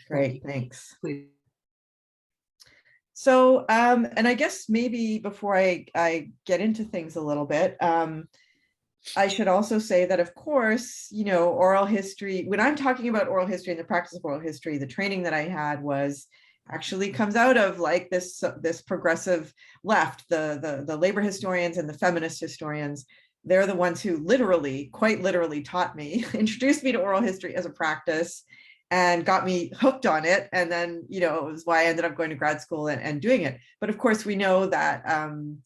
Great, thanks. So, and I guess maybe before I get into things a little bit, I should also say that, of course, you know, oral history, when I'm talking about oral history and the practice of oral history, the training that I had was actually comes out of like this progressive left, the labor historians and the feminist historians. They're the ones who literally, quite literally taught me, introduced me to oral history as a practice and got me hooked on it. And then, you know, it was why I ended up going to grad school and doing it. But of course, we know that, and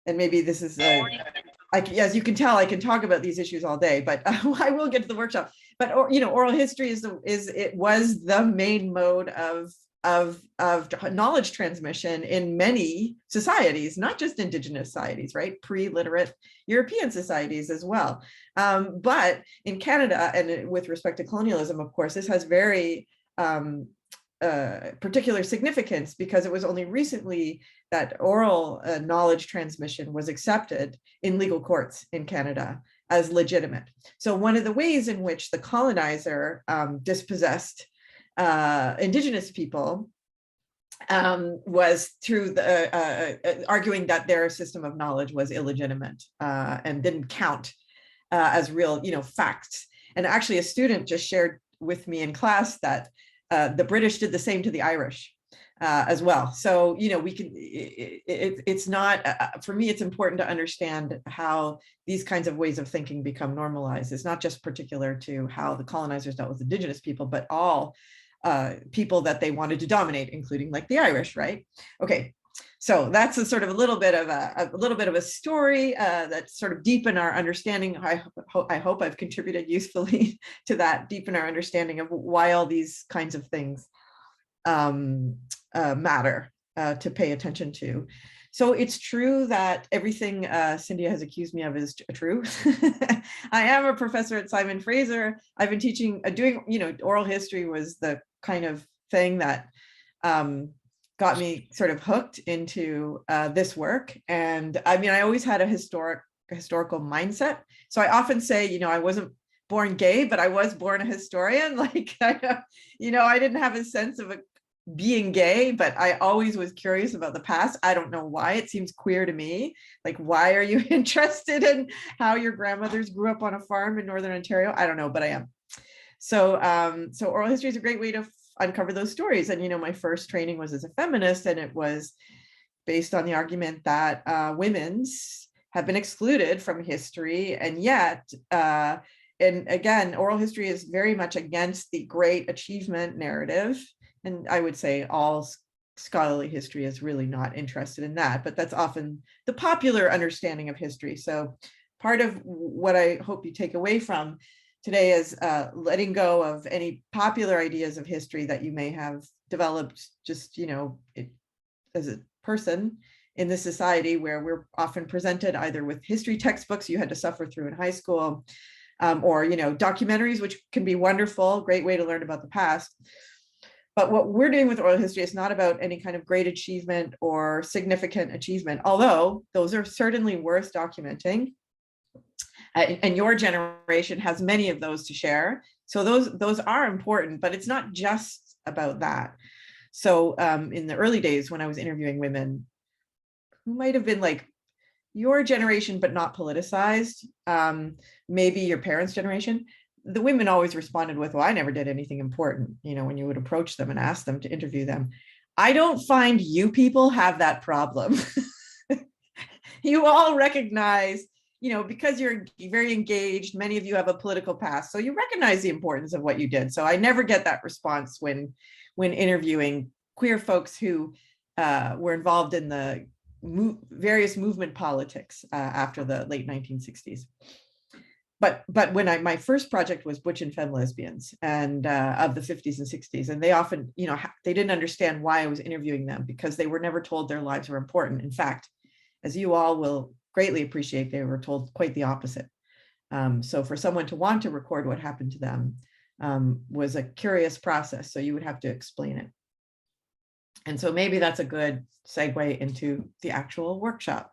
maybe this is as you can tell, I can talk about these issues all day, but I will get to the workshop. But you know, oral history it was the main mode of knowledge transmission in many societies, not just Indigenous societies, right? Pre-literate European societies as well. But in Canada, and with respect to colonialism, of course, this has very particular significance because it was only recently that oral knowledge transmission was accepted in legal courts in Canada as legitimate. So one of the ways in which the colonizer dispossessed Indigenous people was through the arguing that their system of knowledge was illegitimate and didn't count as real, you know, facts. And actually, a student just shared with me in class that the British did the same to the Irish as well. So, you know, we can, it's not, for me, it's important to understand how these kinds of ways of thinking become normalized. It's not just particular to how the colonizers dealt with Indigenous people, but all people that they wanted to dominate, including like the Irish, right? Okay, so that's a sort of a little bit of a story that sort of deepen our understanding. I hope I've contributed usefully to that, deepen our understanding of why all these kinds of things matter to pay attention to. So it's true that everything Cynthia has accused me of is true. I am a professor at Simon Fraser. I've been teaching, doing, you know, oral history was the kind of thing that got me sort of hooked into this work. And I mean, I always had a historical mindset. So I often say, you know, I wasn't born gay, but I was born a historian. Like, you know, I didn't have a sense of being gay, but I always was curious about the past. I don't know why. It seems queer to me. Like, why are you interested in how your grandmothers grew up on a farm in Northern Ontario? I don't know, but I am. So, so oral history is a great way to uncover those stories. And, you know, my first training was as a feminist, and it was based on the argument that women's have been excluded from history. And yet, and again, oral history is very much against the great achievement narrative. And I would say all scholarly history is really not interested in that, but that's often the popular understanding of history. So part of what I hope you take away from today is letting go of any popular ideas of history that you may have developed just, you know, as a person in this society where we're often presented either with history textbooks you had to suffer through in high school, or, you know, documentaries, which can be wonderful, great way to learn about the past. But what we're doing with oral history is not about any kind of great achievement or significant achievement, although those are certainly worth documenting. And your generation has many of those to share. So those are important, but it's not just about that. So in the early days when I was interviewing women who might have been like your generation, but not politicized, maybe your parents' generation, the women always responded with, well, I never did anything important, you know, when you would approach them and ask them to interview them. I don't find you people have that problem. You all recognize, you know, because you're very engaged, many of you have a political past, so you recognize the importance of what you did. So I never get that response when interviewing queer folks who were involved in the various movement politics after the late 1960s. But when my first project was Butch and Femme lesbians, and of the 50s and 60s, and they often, you know, they didn't understand why I was interviewing them because they were never told their lives were important. In fact, as you all will greatly appreciate, they were told quite the opposite. So for someone to want to record what happened to them was a curious process. So you would have to explain it. And so maybe that's a good segue into the actual workshop.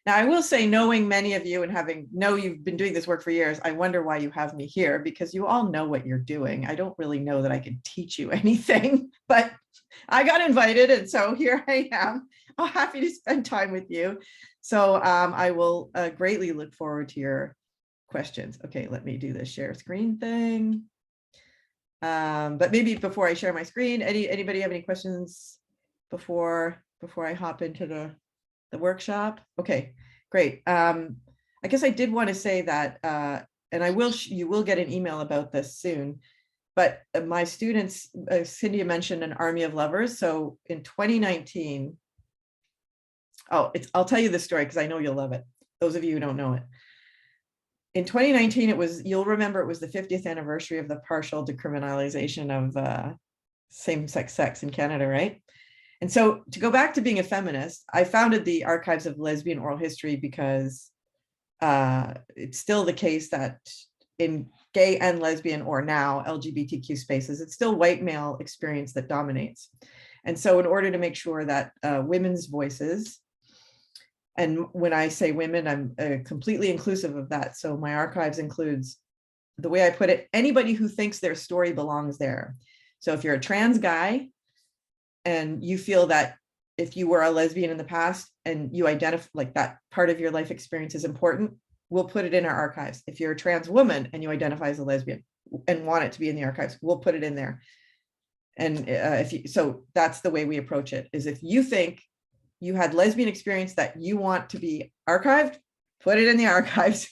Now, I will say, knowing many of you and you've been doing this work for years, I wonder why you have me here, because you all know what you're doing. I don't really know that I can teach you anything, but I got invited, and so here I am. I'm happy to spend time with you. So I will greatly look forward to your questions. Okay, let me do the share screen thing. But maybe before I share my screen, anybody have any questions before I hop into the workshop? Okay, great. I guess I did want to say that, and you will get an email about this soon, but my students, Cindy mentioned an army of lovers. So in 2019, I'll tell you this story because I know you'll love it. Those of you who don't know it. In 2019, you'll remember it was the 50th anniversary of the partial decriminalization of same-sex sex in Canada, right? And so to go back to being a feminist, I founded the Archives of Lesbian Oral History because it's still the case that in gay and lesbian, or now LGBTQ spaces, it's still white male experience that dominates. And so in order to make sure that women's voices, and when I say women, I'm completely inclusive of that. So my archives includes, the way I put it, anybody who thinks their story belongs there. So if you're a trans guy and you feel that if you were a lesbian in the past and you identify like that part of your life experience is important, we'll put it in our archives. If you're a trans woman and you identify as a lesbian and want it to be in the archives, we'll put it in there. And so that's the way we approach it, is if you think you had lesbian experience that you want to be archived, put it in the archives.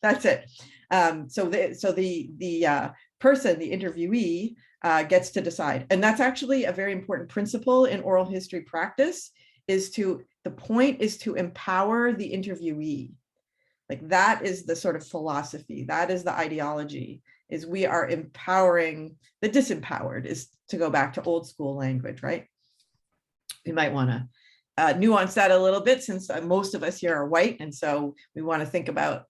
That's it. So the person, the interviewee, gets to decide. And that's actually a very important principle in oral history practice, the point is to empower the interviewee. Like that is the sort of philosophy, that is the ideology, is we are empowering the disempowered, is to go back to old school language, right? We might want to nuance that a little bit, since most of us here are white. And so we want to think about,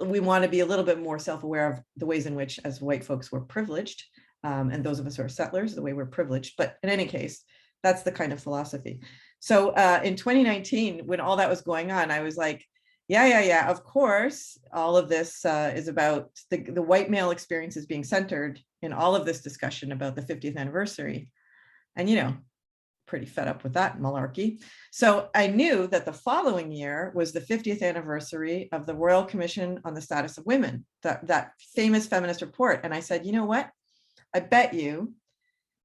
we want to be a little bit more self-aware of the ways in which as white folks we're privileged, and those of us who are settlers, the way we're privileged. But in any case, that's the kind of philosophy. So in 2019, when all that was going on, I was like, yeah, of course, all of this is about the white male experience is being centered in all of this discussion about the 50th anniversary. And, pretty fed up with that malarkey. So I knew that the following year was the 50th anniversary of the Royal Commission on the Status of Women, that famous feminist report. And I said, you know what? I bet you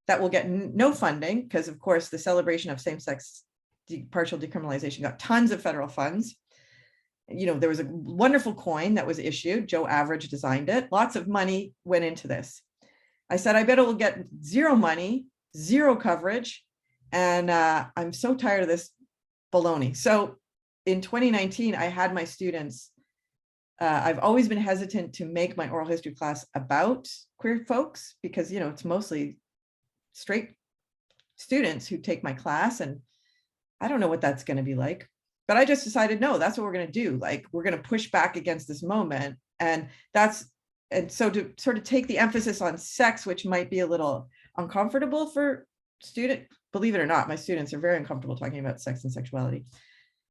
that will get no funding, because of course the celebration of same-sex partial decriminalization got tons of federal funds. There was a wonderful coin that was issued. Joe Average designed it. Lots of money went into this. I said, I bet it will get zero money, zero coverage. And I'm so tired of this baloney. So in 2019, I had my students, I've always been hesitant to make my oral history class about queer folks, because, it's mostly straight students who take my class, and I don't know what that's going to be like. But I just decided, no, that's what we're going to do. Like, we're going to push back against this moment. And so to sort of take the emphasis on sex, which might be a little uncomfortable for students, believe it or not, my students are very uncomfortable talking about sex and sexuality,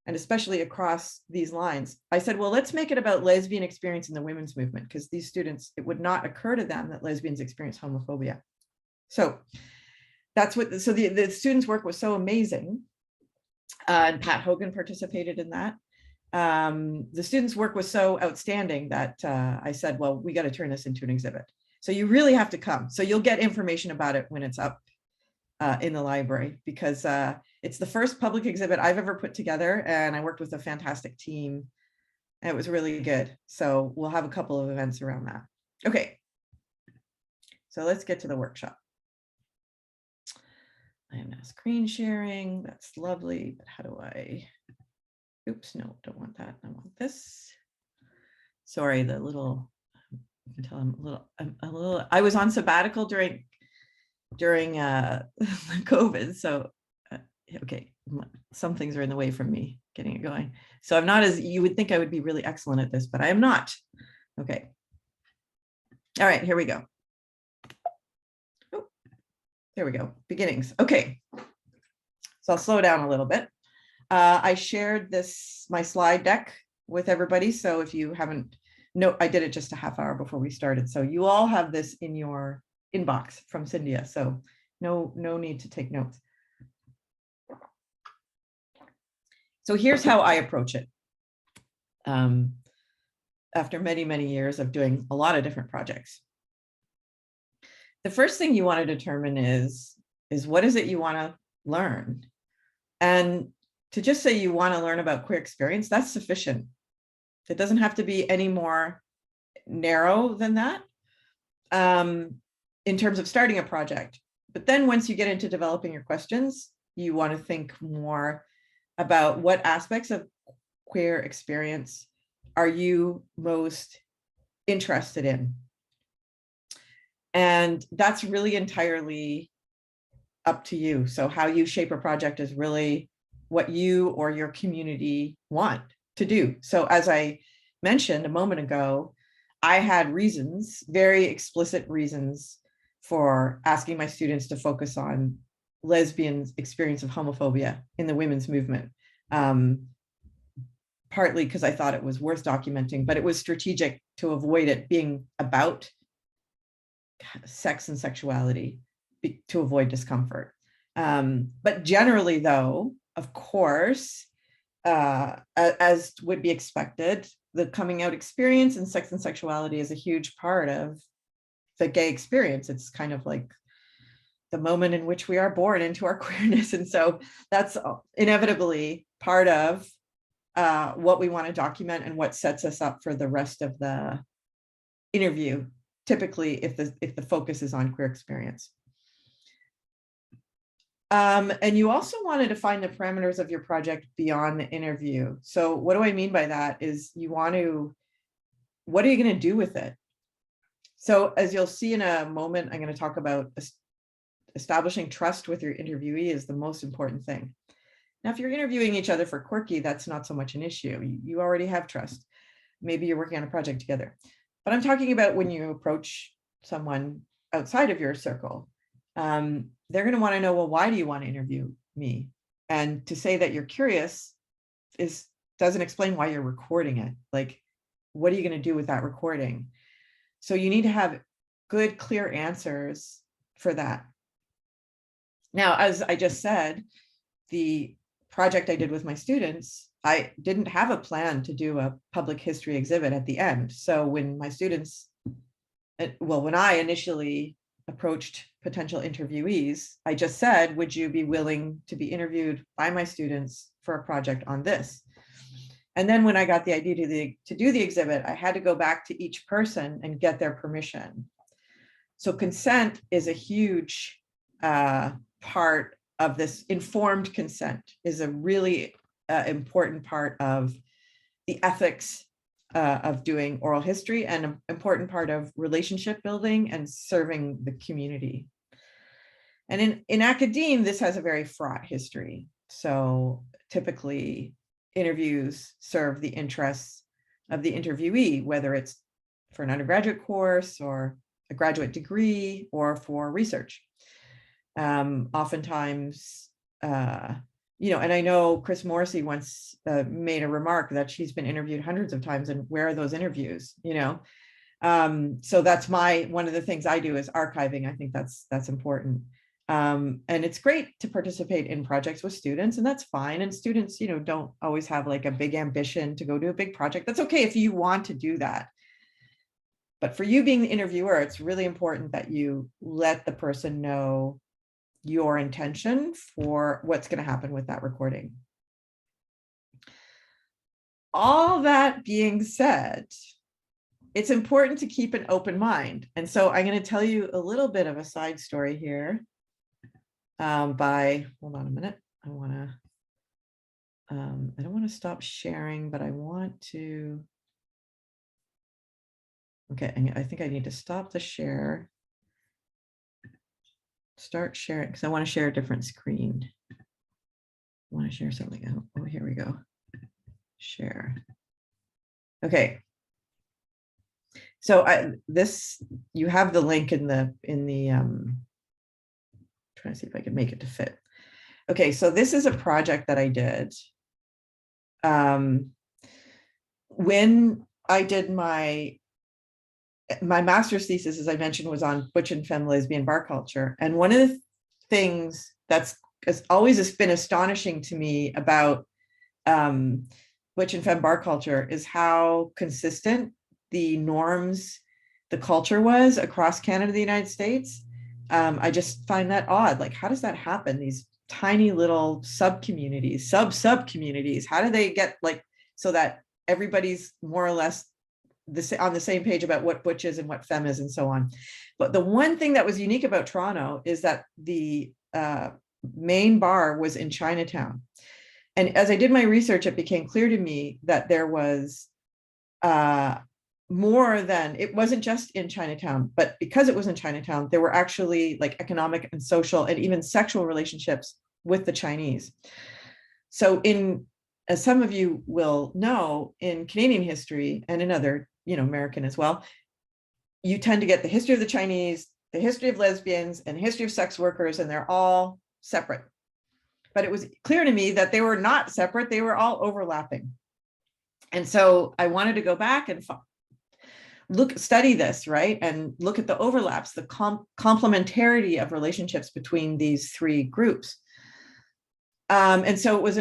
and especially across these lines. I said, well, let's make it about lesbian experience in the women's movement, because these students, it would not occur to them that lesbians experience homophobia. So that's what, so the students' work was so amazing. And Pat Hogan participated in that. The students' work was so outstanding that I said, well, we got to turn this into an exhibit. So you really have to come. So you'll get information about it when it's up in the library, because it's the first public exhibit I've ever put together, and I worked with a fantastic team, and it was really good. So we'll have a couple of events around that. Okay, so let's get to the workshop. I am now screen sharing. That's lovely, but how do I, oops, no, don't want that. I want this. Sorry, the little, you can tell I'm a little, I was on sabbatical during COVID. So, okay, some things are in the way from me getting it going. So I'm not, as you would think I would be really excellent at this, but I am not. Okay. All right, here we go. Oh, there we go, beginnings. Okay, so I'll slow down a little bit. I shared my slide deck with everybody. So if you haven't, no, I did it just a half hour before we started. So you all have this in your inbox from Cynthia. So no need to take notes. So here's how I approach it. After many, many years of doing a lot of different projects. The first thing you want to determine is what is it you want to learn? And to just say you want to learn about queer experience, that's sufficient. It doesn't have to be any more narrow than that in terms of starting a project. But then once you get into developing your questions, you want to think more about what aspects of queer experience are you most interested in? And that's really entirely up to you. So how you shape a project is really what you or your community want to do. So as I mentioned a moment ago, I had reasons, very explicit reasons, for asking my students to focus on lesbians' experience of homophobia in the women's movement. Partly because I thought it was worth documenting, but it was strategic to avoid it being about sex and sexuality, to avoid discomfort. But generally, though, of course, as would be expected, the coming out experience and sex and sexuality is a huge part of the gay experience. It's kind of like the moment in which we are born into our queerness. And so that's inevitably part of what we want to document and what sets us up for the rest of the interview, typically if the focus is on queer experience. And you also want to define the parameters of your project beyond the interview. So what do I mean by that is what are you going to do with it? So as you'll see in a moment, I'm going to talk about establishing trust with your interviewee is the most important thing. Now, if you're interviewing each other for Quirke, that's not so much an issue. You already have trust. Maybe you're working on a project together. But I'm talking about when you approach someone outside of your circle. They're going to want to know, well, why do you want to interview me? And to say that you're curious doesn't explain why you're recording it. Like, what are you going to do with that recording? So you need to have good, clear answers for that. Now, as I just said, the project I did with my students, I didn't have a plan to do a public history exhibit at the end. So when my students, when I initially approached potential interviewees, I just said, would you be willing to be interviewed by my students for a project on this? And then when I got the idea to do the exhibit, I had to go back to each person and get their permission. So consent is a huge part of this. Informed consent is a really important part of the ethics of doing oral history, and an important part of relationship building and serving the community. And in academia, this has a very fraught history. So typically interviews serve the interests of the interviewee, whether it's for an undergraduate course or a graduate degree or for research. Oftentimes, and I know Chris Morrissey once made a remark that she's been interviewed hundreds of times, and where are those interviews, So that's one of the things I do is archiving. I think that's important. And it's great to participate in projects with students, and that's fine. And students, don't always have like a big ambition to go do a big project. That's okay if you want to do that. But for you being the interviewer, it's really important that you let the person know your intention for what's going to happen with that recording. All that being said, it's important to keep an open mind. And so I'm going to tell you a little bit of a side story here. Hold on a minute. I don't want to stop sharing, but I want to. Okay, I think I need to stop the share. Start sharing, because I want to share a different screen. I want to share something. Oh, here we go. Share. Okay. So you have the link in the trying to see if I can make it to fit. Okay, so this is a project that I did um, when I did my master's thesis, as I mentioned, was on butch and femme lesbian bar culture. And one of the things that's always been astonishing to me about butch and femme bar culture is how consistent the norms, the culture was across Canada, the United States. I just find that odd. Like, how does that happen? These tiny little sub-communities, sub-communities, how do they get like, so that everybody's more or less on the same page about what butch is and what femme is and so on. But the one thing that was unique about Toronto is that the main bar was in Chinatown. And as I did my research, it became clear to me that there was more than, it wasn't just in Chinatown, but because it was in Chinatown, there were actually like economic and social and even sexual relationships with the Chinese. So as some of you will know, in Canadian history and in other, American as well, you tend to get the history of the Chinese, the history of lesbians, and the history of sex workers, and they're all separate. But it was clear to me that they were not separate, they were all overlapping. And so I wanted to go back and study this, right? And look at the overlaps, the complementarity of relationships between these three groups. And so it was,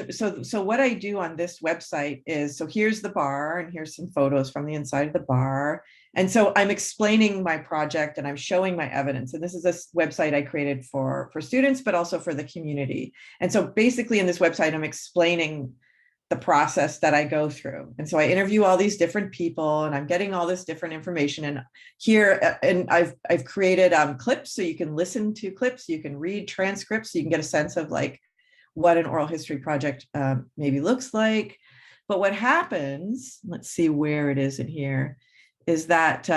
so what I do on this website is, so here's the bar and here's some photos from the inside of the bar. And so I'm explaining my project and I'm showing my evidence. And this is a website I created for students, but also for the community. And so basically in this website, I'm explaining the process that I go through. And so I interview all these different people and I'm getting all this different information. And here, and I've created clips, so you can listen to clips, you can read transcripts, so you can get a sense of like what an oral history project maybe looks like. But what happens, let's see where it is in here, is that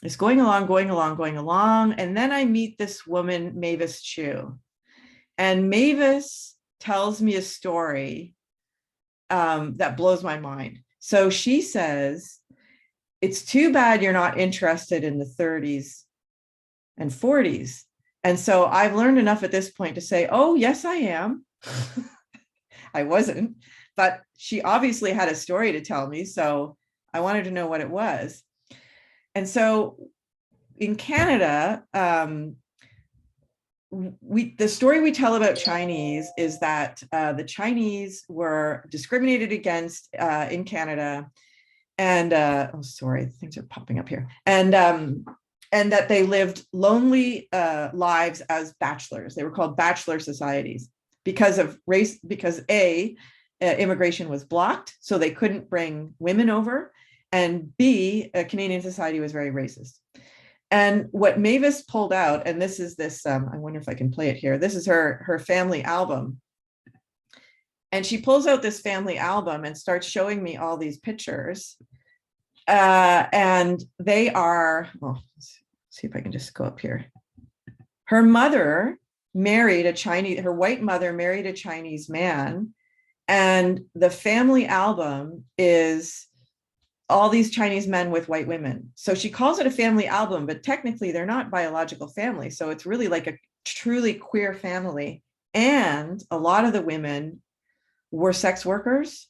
it's going along. And then I meet this woman, Mavis Chu. And Mavis tells me a story that blows my mind. So she says, it's too bad you're not interested in the 30s and 40s. And so I've learned enough at this point to say, oh, yes, I am. I wasn't, but she obviously had a story to tell me. So I wanted to know what it was. And so in Canada, the story we tell about Chinese is that the Chinese were discriminated against in Canada. And oh, sorry, things are popping up here. And that they lived lonely lives as bachelors. They were called bachelor societies because of race, because immigration was blocked, so they couldn't bring women over, and B, Canadian society was very racist. And what Mavis pulled out, and this is this, I wonder if I can play it here. This is her family album. And she pulls out this family album and starts showing me all these pictures. And they are, oh, let's see if I can just go up here. Her mother married a Chinese, her white mother married a Chinese man. And the family album is all these Chinese men with white women. So she calls it a family album, but technically they're not biological family. So it's really like a truly queer family. And a lot of the women were sex workers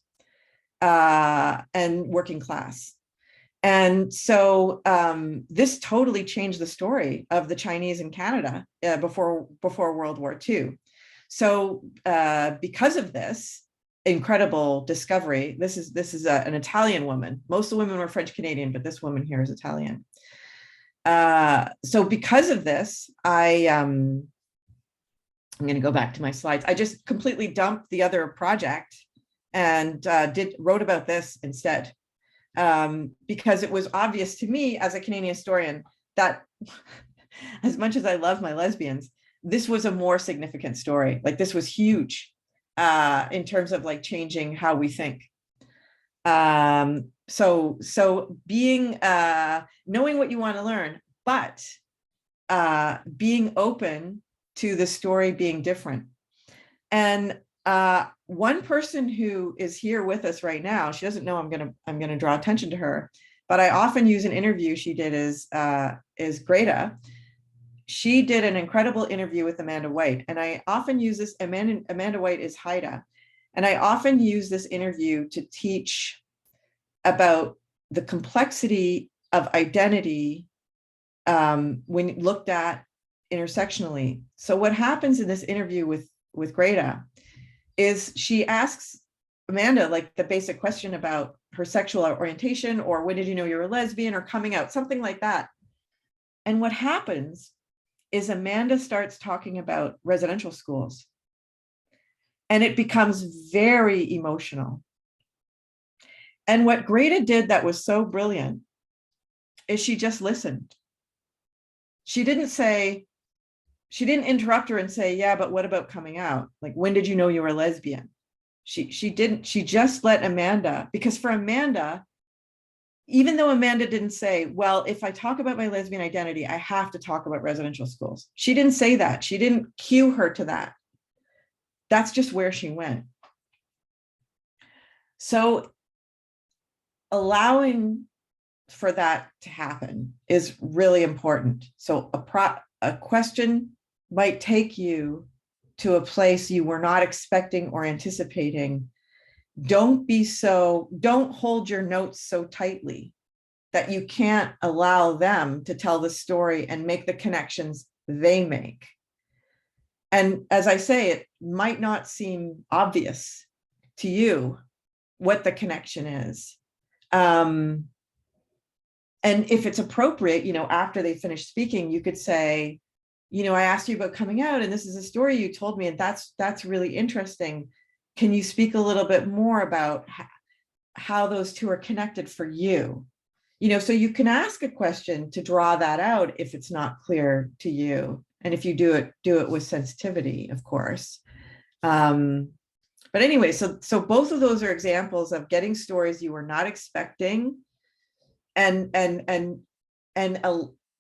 and working class. And so this totally changed the story of the Chinese in Canada before World War II. So because of this incredible discovery, this is an Italian woman. Most of the women were French Canadian, but this woman here is Italian. So because of this, I'm going to go back to my slides. I just completely dumped the other project and wrote about this instead. Because it was obvious to me as a Canadian historian that as much as I love my lesbians, this was a more significant story. Like this was huge in terms of like changing how we think. So being, knowing what you want to learn, but being open to the story being different. And one person who is here with us right now, she doesn't know I'm gonna draw attention to her, but I often use an interview she did is Greta. She did an incredible interview with Amanda White, and I often use this. Amanda White is Haida, And I often use this interview to teach about the complexity of identity when looked at intersectionally. So what happens in this interview with Greta is she asks Amanda like the basic question about her sexual orientation, or when did you know you were a lesbian, or coming out, something like that. And what happens is Amanda starts talking about residential schools, and it becomes very emotional. And what Greta did that was so brilliant is she just listened. She didn't interrupt her and say, yeah, but what about coming out? Like, when did you know you were a lesbian? She didn't, she just let Amanda, because for Amanda, even though Amanda didn't say, well, if I talk about my lesbian identity, I have to talk about residential schools. She didn't say that. She didn't cue her to that. That's just where she went. So allowing for that to happen is really important. So a question might take you to a place you were not expecting or anticipating. Don't hold your notes so tightly that you can't allow them to tell the story and make the connections they make. And as I say, it might not seem obvious to you what the connection is. And if it's appropriate, after they finish speaking, you could say, I asked you about coming out, and this is a story you told me, and that's really interesting. Can you speak a little bit more about how those two are connected for you? So you can ask a question to draw that out if it's not clear to you. And if you do it with sensitivity, of course. But anyway, so both of those are examples of getting stories you were not expecting, and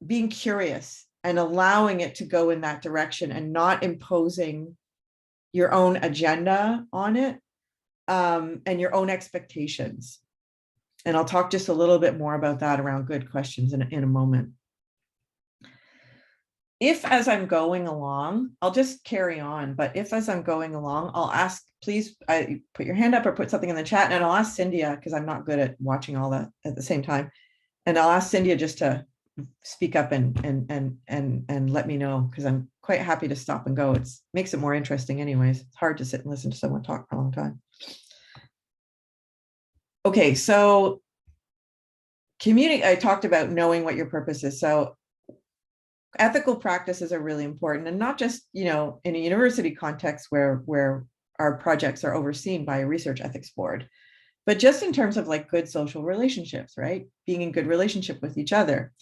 being curious and allowing it to go in that direction and not imposing your own agenda on it, and your own expectations. And I'll talk just a little bit more about that around good questions in a moment. If as I'm going along, I'll just carry on, but if as I'm going along, I'll ask, please put your hand up or put something in the chat, and I'll ask Cynthia, because I'm not good at watching all that at the same time. And I'll ask Cynthia just to speak up and let me know, because I'm quite happy to stop and go. It makes it more interesting anyways. It's hard to sit and listen to someone talk for a long time. Okay, so I talked about knowing what your purpose is. So ethical practices are really important, and not just, in a university context where our projects are overseen by a research ethics board, but just in terms of like good social relationships, right? Being in good relationship with each other.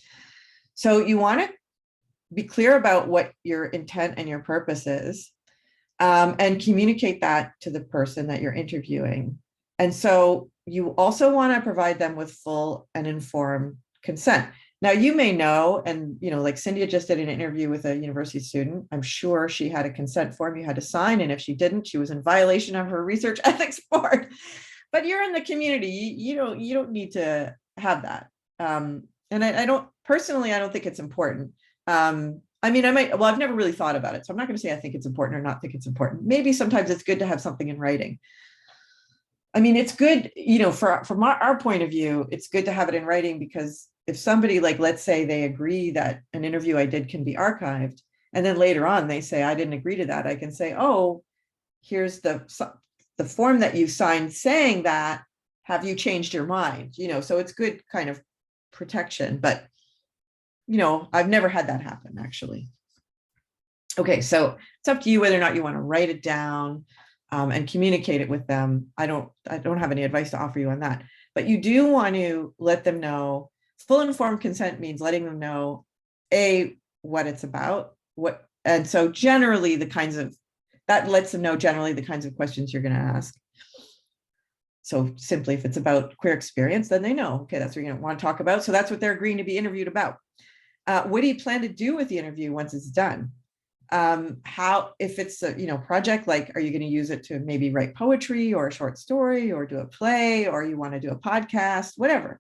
So you want to be clear about what your intent and your purpose is, and communicate that to the person that you're interviewing. And so you also want to provide them with full and informed consent. Now, you may know, and like Cynthia just did an interview with a university student. I'm sure she had a consent form you had to sign, and if she didn't, she was in violation of her research ethics board. But you're in the community, you don't need to have that. And I don't think it's important. I've never really thought about it, so I'm not going to say I think it's important or not think it's important. Maybe sometimes it's good to have something in writing. It's good, from our point of view, it's good to have it in writing, because if somebody, like, let's say they agree that an interview I did can be archived, and then later on they say, I didn't agree to that, I can say, oh, here's the form that you signed saying that, have you changed your mind? So it's good kind of protection, but I've never had that happen, actually. Okay, so it's up to you whether or not you want to write it down and communicate it with them. I don't have any advice to offer you on that, but you do want to let them know. Full informed consent means letting them know what it's about, and so generally that lets them know generally the kinds of questions you're going to ask. So simply, if it's about queer experience, then they know, okay, that's what you want to talk about. So that's what they're agreeing to be interviewed about. What do you plan to do with the interview once it's done? If it's a project, like, are you going to use it to maybe write poetry or a short story or do a play, or you want to do a podcast, whatever.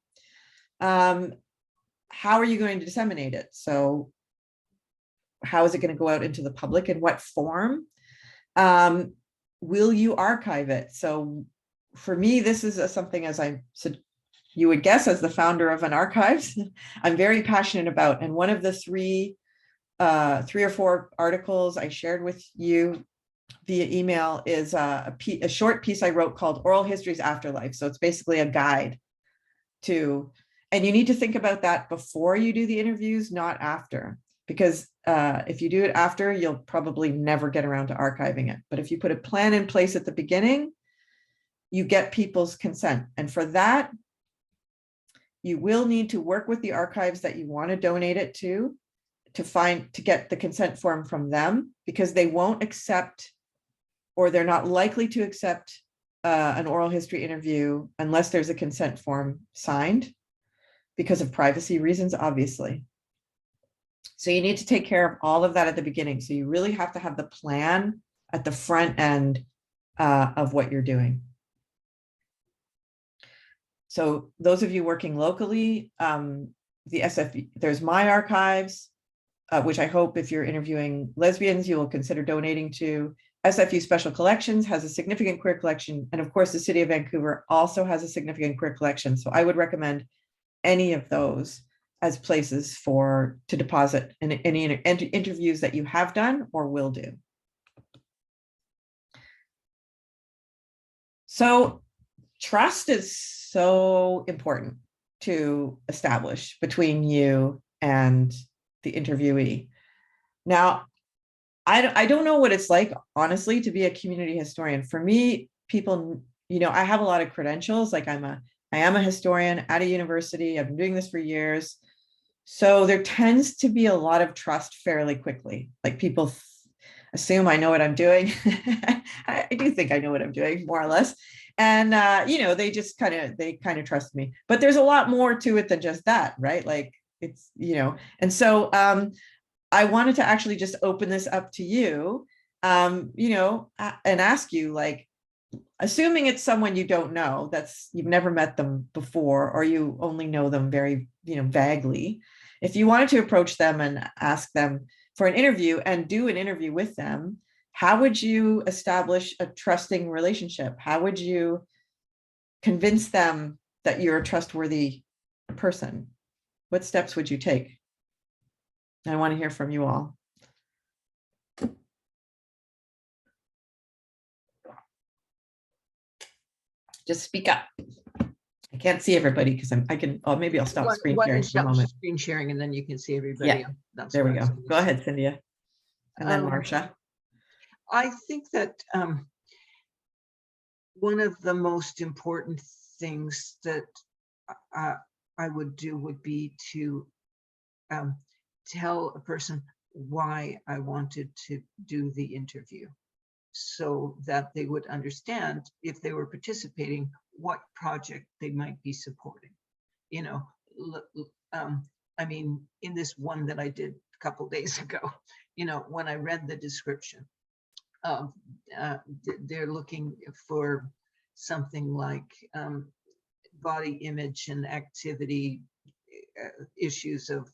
How are you going to disseminate it? So how is it going to go out into the public, in what form? will you archive it? So for me, this is something, as I said, you would guess, as the founder of an archives, I'm very passionate about. And one of the three or four articles I shared with you via email is a short piece I wrote called Oral Histories Afterlife. So it's basically a guide to, and you need to think about that before you do the interviews, not after, because if you do it after, you'll probably never get around to archiving it. But if you put a plan in place at the beginning, you get people's consent. And for that, you will need to work with the archives that you want to donate it to get the consent form from them, because they won't accept, or they're not likely to accept an oral history interview unless there's a consent form signed, because of privacy reasons, obviously. So you need to take care of all of that at the beginning. So you really have to have the plan at the front end of what you're doing. So those of you working locally, the SFU, there's My Archives, which I hope if you're interviewing lesbians, you will consider donating to. SFU Special Collections has a significant queer collection. And of course, the City of Vancouver also has a significant queer collection. So I would recommend any of those as places to deposit any interviews that you have done or will do. So trust is so important to establish between you and the interviewee. Now, I don't know what it's like, honestly, to be a community historian. For me, people, I have a lot of credentials. Like I am a historian at a university. I've been doing this for years. So there tends to be a lot of trust fairly quickly. Like people assume I know what I'm doing. I do think I know what I'm doing, more or less. And they just kind of trust me. But there's a lot more to it than just that, right? Like it's, and so I wanted to actually just open this up to you, and ask you, like, assuming it's someone you don't know, you've never met them before, or you only know them very, vaguely. If you wanted to approach them and ask them for an interview and do an interview with them, how would you establish a trusting relationship? How would you convince them that you're a trustworthy person? What steps would you take? I want to hear from you all. Just speak up. I can't see everybody because maybe I'll stop screen sharing for a moment. Screen sharing, and then you can see everybody. Yeah, there we go. Go ahead, Cynthia. And then Marcia. I think that one of the most important things that I would do would be to tell a person why I wanted to do the interview, so that they would understand, if they were participating, what project they might be supporting. I mean, in this one that I did a couple days ago, when I read the description, they're looking for something like body image and activity issues of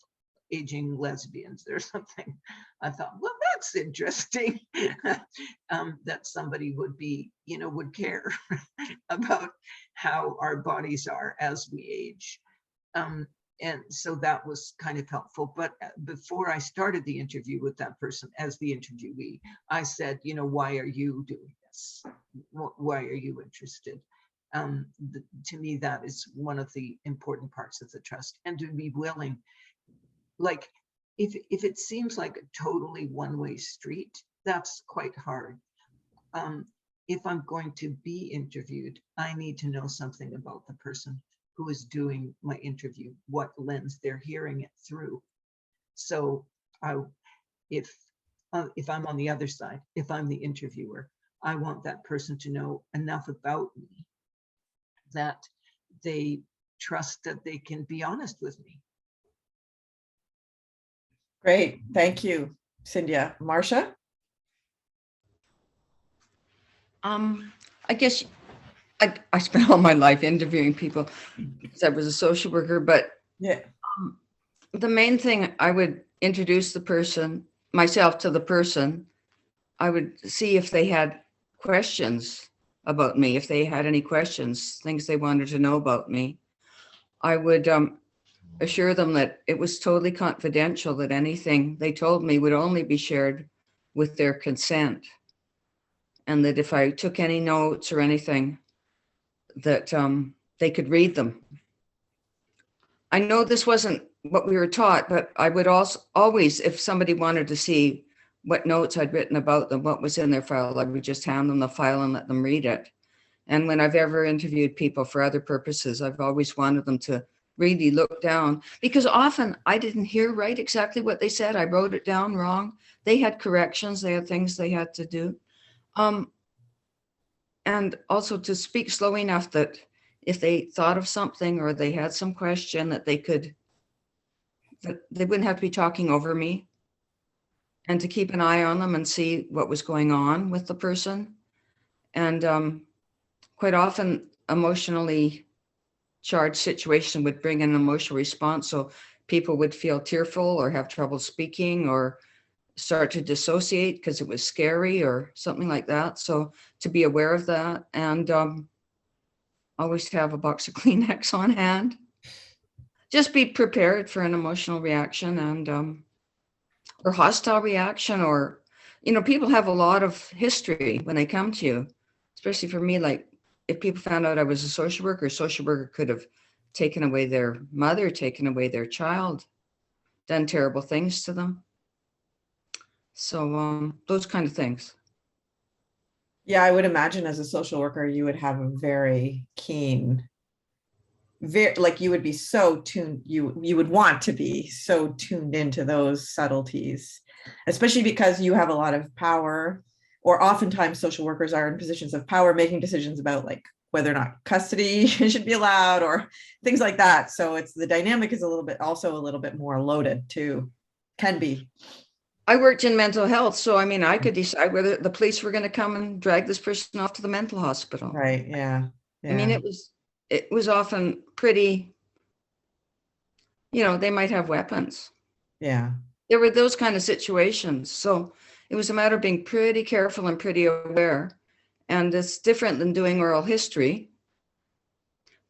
aging lesbians or something. I thought, well, that's interesting. That somebody would be, would care about how our bodies are as we age. And so that was kind of helpful. But before I started the interview with that person as the interviewee, I said, why are you doing this? Why are you interested? To me, that is one of the important parts of the trust, and to be willing, like, if it seems like a totally one-way street, that's quite hard. If I'm going to be interviewed, I need to know something about the person who is doing my interview, what lens they're hearing it through. So if I'm on the other side, if I'm the interviewer, I want that person to know enough about me that they trust that they can be honest with me. Great, thank you, Cynthia. Marcia? I guess I spent all my life interviewing people because I was a social worker, but yeah, the main thing, I would introduce myself to the person. I would see if they had questions about me, if they had any questions, things they wanted to know about me, I would assure them that it was totally confidential, that anything they told me would only be shared with their consent. And that if I took any notes or anything, that they could read them. I know this wasn't what we were taught, but I would also always, if somebody wanted to see what notes I'd written about them, what was in their file, I would just hand them the file and let them read it. And when I've ever interviewed people for other purposes, I've always wanted them to really look down, because often I didn't hear right exactly what they said. I wrote it down wrong. They had corrections, they had things they had to do. And also to speak slow enough that if they thought of something or they had some question, that they wouldn't have to be talking over me, and to keep an eye on them and see what was going on with the person. And quite often emotionally charged situation would bring an emotional response. So people would feel tearful or have trouble speaking or start to dissociate because it was scary or something like that. So to be aware of that, and always have a box of Kleenex on hand. Just be prepared for an emotional reaction and or hostile reaction, or, you know, people have a lot of history when they come to you, especially for me. Like if people found out I was a social worker could have taken away their mother, taken away their child, done terrible things to them. So those kind of things. Yeah, I would imagine as a social worker, you would have a very keen, like you would be so tuned, you would want to be so tuned into those subtleties, especially because you have a lot of power, or oftentimes social workers are in positions of power, making decisions about like whether or not custody should be allowed or things like that. So it's, the dynamic is also a little bit more loaded too, can be. I worked in mental health, so I mean, I could decide whether the police were going to come and drag this person off to the mental hospital. Right. Yeah. I mean, it was often pretty, you know, they might have weapons. Yeah. There were those kind of situations. So it was a matter of being pretty careful and pretty aware. And it's different than doing oral history.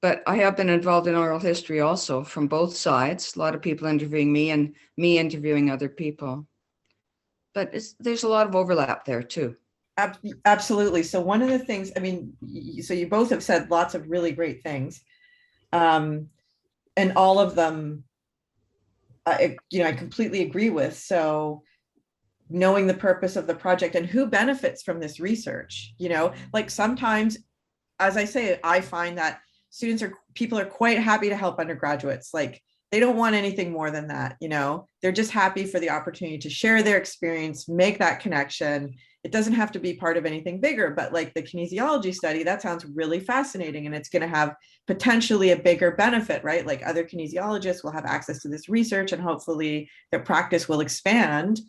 But I have been involved in oral history also from both sides, a lot of people interviewing me and me interviewing other people. But there's a lot of overlap there too. Absolutely. So one of the things, I mean, so you both have said lots of really great things. And all of them, I completely agree with. So knowing the purpose of the project and who benefits from this research, like sometimes, as I say, I find that people are quite happy to help undergraduates. Like they don't want anything more than that. They're just happy for the opportunity to share their experience, make that connection. It doesn't have to be part of anything bigger, but like the kinesiology study, that sounds really fascinating. And it's going to have potentially a bigger benefit, right? Like other kinesiologists will have access to this research and hopefully their practice will expand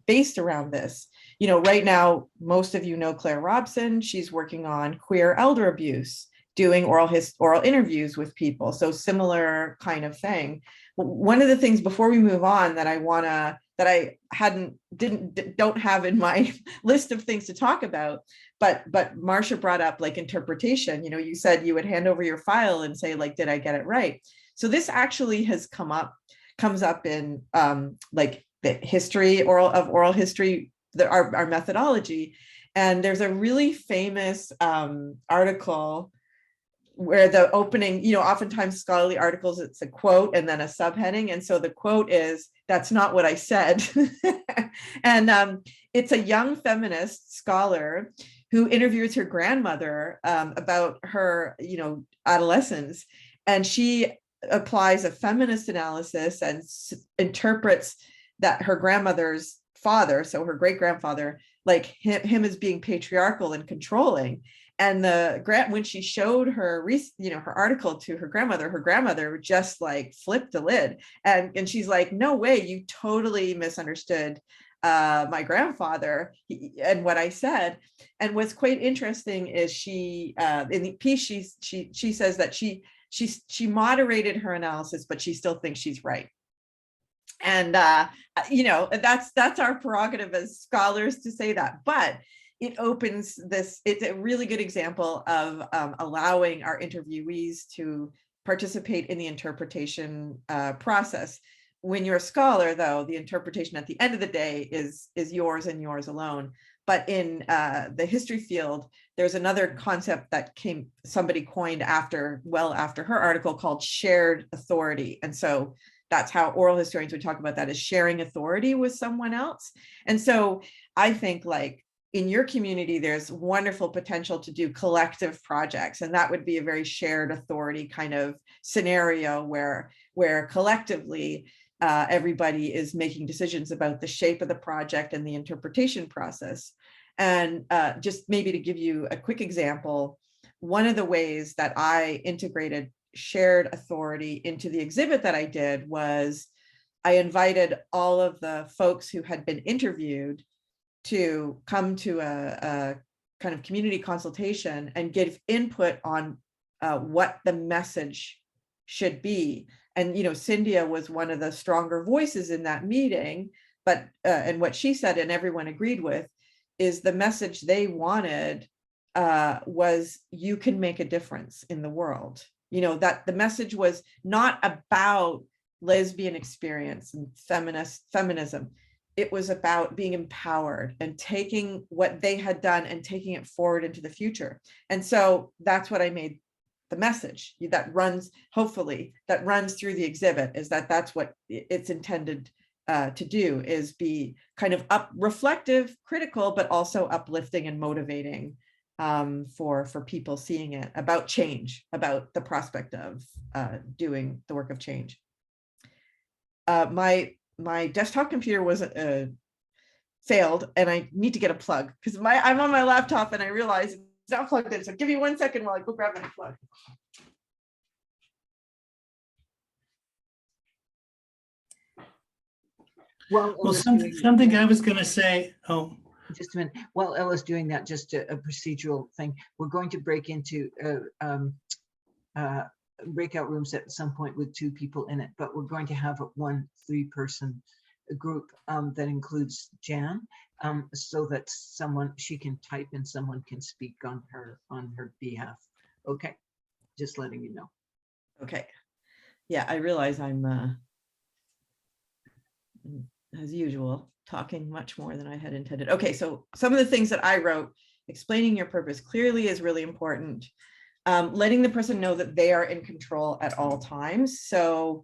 based around this. Right now, most of you know Claire Robson. She's working on queer elder abuse, doing oral interviews with people. So similar kind of thing. One of the things before we move on that I don't have in my list of things to talk about, but Marcia brought up like interpretation. You said you would hand over your file and say like, did I get it right? So this actually comes up in like the history oral history, our methodology. And there's a really famous article where the opening, oftentimes scholarly articles, it's a quote and then a subheading. And so the quote is, "That's not what I said." And it's a young feminist scholar who interviews her grandmother about her, adolescence. And she applies a feminist analysis and interprets that her grandmother's father, so her great-grandfather, like him as being patriarchal and controlling. And when she showed her, her article to her grandmother just like flipped the lid. And she's like, "No way, you totally misunderstood my grandfather and what I said." And what's quite interesting is she, in the piece, she says that she moderated her analysis, but she still thinks she's right. And that's our prerogative as scholars to say that. But it opens this, it's a really good example of allowing our interviewees to participate in the interpretation process. When you're a scholar, though, the interpretation at the end of the day is yours and yours alone. But in the history field, there's another concept that somebody coined well after her article, called shared authority. And so that's how oral historians would talk about that, is sharing authority with someone else. And so I think, like, in your community, there's wonderful potential to do collective projects. And that would be a very shared authority kind of scenario where collectively everybody is making decisions about the shape of the project and the interpretation process. And just maybe to give you a quick example, one of the ways that I integrated shared authority into the exhibit that I did was I invited all of the folks who had been interviewed to come to a kind of community consultation and give input on what the message should be. And, you know, Cynthia was one of the stronger voices in that meeting, but, and what she said and everyone agreed with is the message they wanted was, you can make a difference in the world. You know, that the message was not about lesbian experience and feminism. It was about being empowered and taking what they had done and taking it forward into the future. And so that's what I made the message that runs, hopefully, that runs through the exhibit, is that's what it's intended to do, is be kind of reflective, critical, but also uplifting and motivating for people seeing it, about change, about the prospect of doing the work of change. My desktop computer was failed, and I need to get a plug because I'm on my laptop and I realize it's not plugged in. So give me 1 second while I go grab my plug. Well, something I was going to say. Oh, just a minute. While Ella's doing that, just a procedural thing. We're going to break into breakout rooms at some point with 2 people in it, but we're going to have one 3-person group that includes Jan, so that she can type and someone can speak on her behalf. Okay, just letting you know. Okay, yeah, I realize I'm as usual talking much more than I had intended. Okay, so some of the things that I wrote: explaining your purpose clearly is really important. Letting the person know that they are in control at all times. So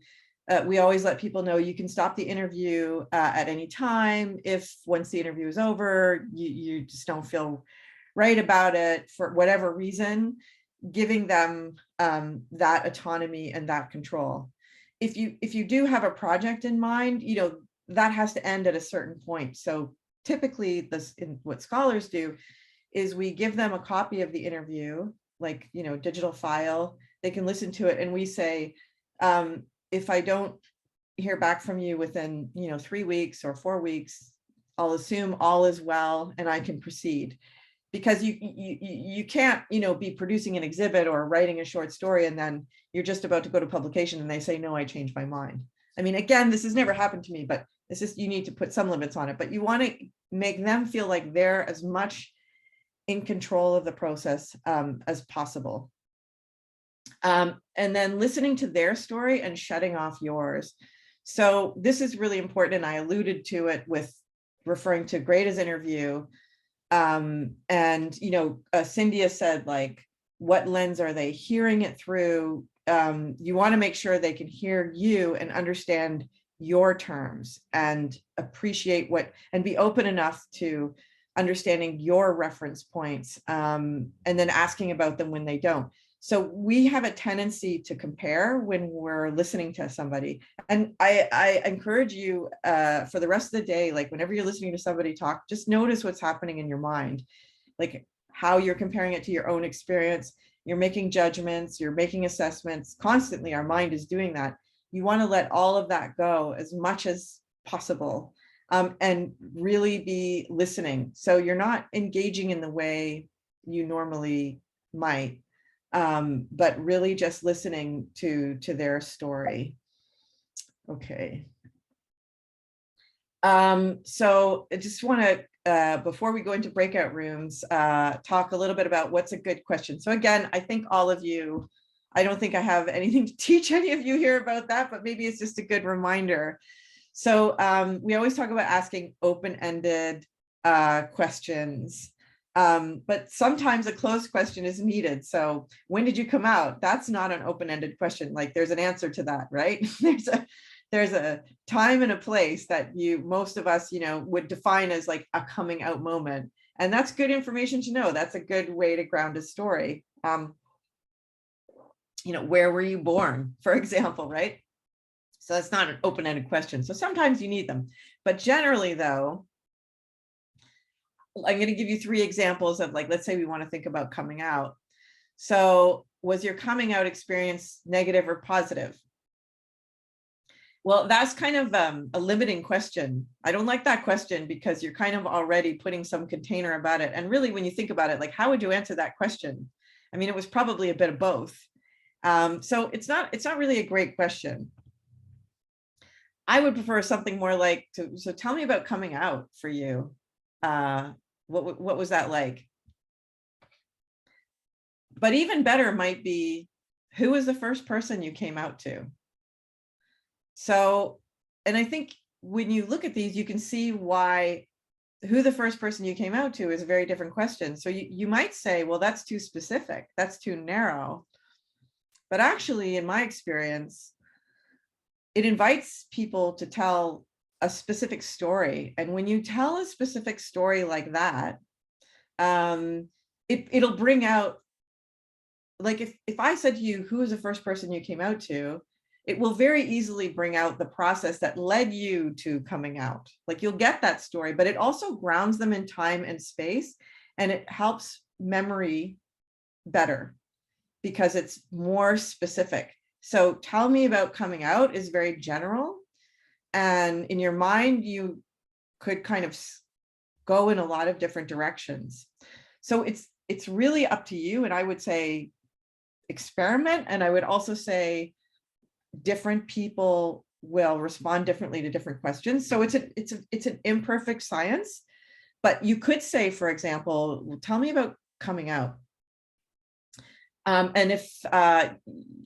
we always let people know you can stop the interview at any time. If once the interview is over, you just don't feel right about it for whatever reason, giving them that autonomy and that control. If you do have a project in mind, you know, that has to end at a certain point. So typically what scholars do is we give them a copy of the interview, like, you know, digital file, they can listen to it. And we say, if I don't hear back from you within, you know, 3 weeks or 4 weeks, I'll assume all is well and I can proceed. Because you can't, you know, be producing an exhibit or writing a short story and then you're just about to go to publication and they say, no, I changed my mind. I mean, again, this has never happened to me, but it's just, you need to put some limits on it, but you want to make them feel like they're as much in control of the process as possible. And then listening to their story and shutting off yours. So this is really important, and I alluded to it with referring to Greta's interview. And, you know, Cynthia said, like, what lens are they hearing it through? You want to make sure they can hear you and understand your terms and appreciate and be open enough to understanding your reference points, and then asking about them when they don't. So we have a tendency to compare when we're listening to somebody. And I encourage you for the rest of the day, like whenever you're listening to somebody talk, just notice what's happening in your mind, like how you're comparing it to your own experience. You're making judgments, you're making assessments. Constantly, our mind is doing that. You want to let all of that go as much as possible, and really be listening. So you're not engaging in the way you normally might, but really just listening to their story. Okay. So I just want to before we go into breakout rooms, talk a little bit about what's a good question. So again, I think all of you, I don't think I have anything to teach any of you here about that, but maybe it's just a good reminder. So we always talk about asking open-ended questions, but sometimes a closed question is needed. So when did you come out? That's not an open-ended question. Like there's an answer to that, right? There's a time and a place that most of us, would define as like a coming out moment. And that's good information to know. That's a good way to ground a story. Where were you born, for example, right? So that's not an open-ended question. So sometimes you need them. But generally, though, I'm going to give you 3 examples of, like, let's say we want to think about coming out. So was your coming out experience negative or positive? Well, that's kind of a limiting question. I don't like that question because you're kind of already putting some container about it. And really, when you think about it, like, how would you answer that question? I mean, it was probably a bit of both. So it's not really a great question. I would prefer something more like, so tell me about coming out for you. What was that like? But even better might be, who was the first person you came out to? So, and I think when you look at these, you can see why who the first person you came out to is a very different question. So you might say, well, that's too specific, that's too narrow. But actually, in my experience, it invites people to tell a specific story. And when you tell a specific story like that, it'll bring out, like if I said to you, who is the first person you came out to, it will very easily bring out the process that led you to coming out. Like you'll get that story, but it also grounds them in time and space, and it helps memory better because it's more specific. So tell me about coming out is very general. And in your mind, you could kind of go in a lot of different directions. So it's really up to you. And I would say experiment. And I would also say different people will respond differently to different questions. So it's an imperfect science. But you could say, for example, well, tell me about coming out. And if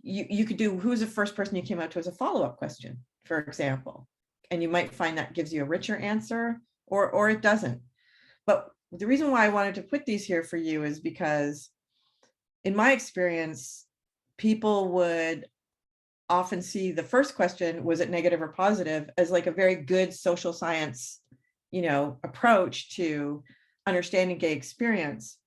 you could do, who's the first person you came out to as a follow-up question, for example, and you might find that gives you a richer answer, or it doesn't. But the reason why I wanted to put these here for you is because in my experience, people would often see the first question, was it negative or positive, as like a very good social science, approach to understanding gay experience.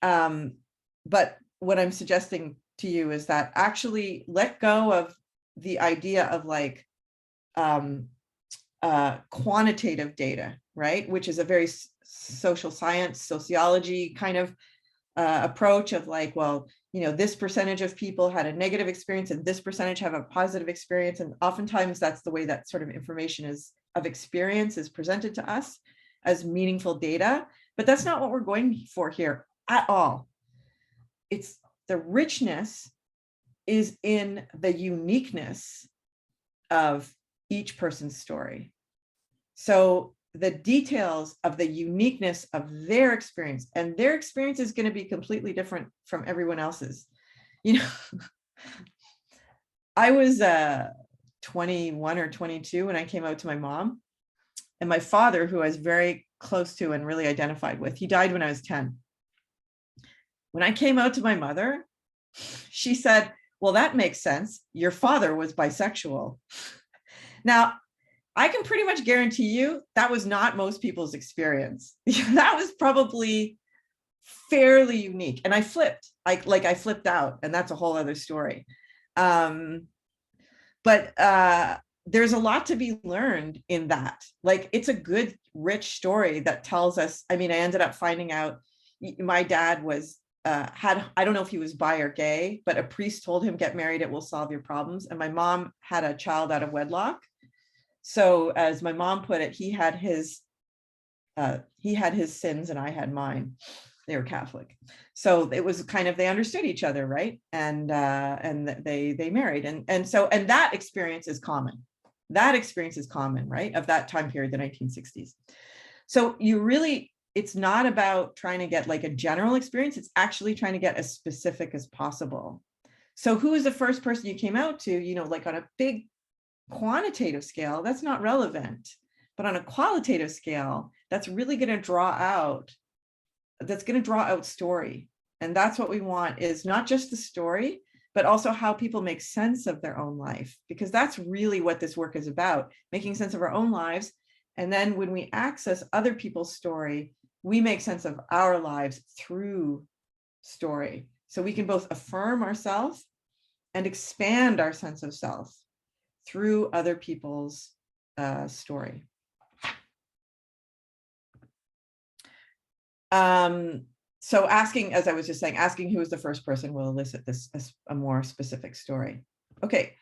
But what I'm suggesting to you is that actually let go of the idea of like quantitative data, right? Which is a very social science, sociology kind of approach of like, well, this percentage of people had a negative experience and this percentage have a positive experience. And oftentimes that's the way that sort of information of experience is presented to us as meaningful data. But that's not what we're going for here at all. It's the richness is in the uniqueness of each person's story. So the details of the uniqueness of their experience, and their experience is going to be completely different from everyone else's. I was 21 or 22 when I came out to my mom, and my father, who I was very close to and really identified with, he died when I was 10. When I came out to my mother, she said, well, that makes sense. Your father was bisexual. Now, I can pretty much guarantee you that was not most people's experience. That was probably fairly unique. And I flipped, I flipped out, and that's a whole other story. But there's a lot to be learned in that. Like, it's a good, rich story that tells us, I ended up finding out my dad was, I don't know if he was bi or gay, but a priest told him, get married, it will solve your problems. And my mom had a child out of wedlock. So as my mom put it, he had his sins and I had mine. They were Catholic. So it was kind of, they understood each other, right? And they married. And that experience is common. That experience is common, right? Of that time period, the 1960s. So you really it's not about trying to get like a general experience. It's actually trying to get as specific as possible. So who is the first person you came out to, you know, like on a big quantitative scale, that's not relevant. But on a qualitative scale, that's really going to draw out, story. And that's what we want, is not just the story, but also how people make sense of their own life, because that's really what this work is about, making sense of our own lives. And then when we access other people's story, we make sense of our lives through story. So we can both affirm ourselves and expand our sense of self through other people's story. So asking, as I was just saying, asking who is the first person will elicit this a more specific story. Okay,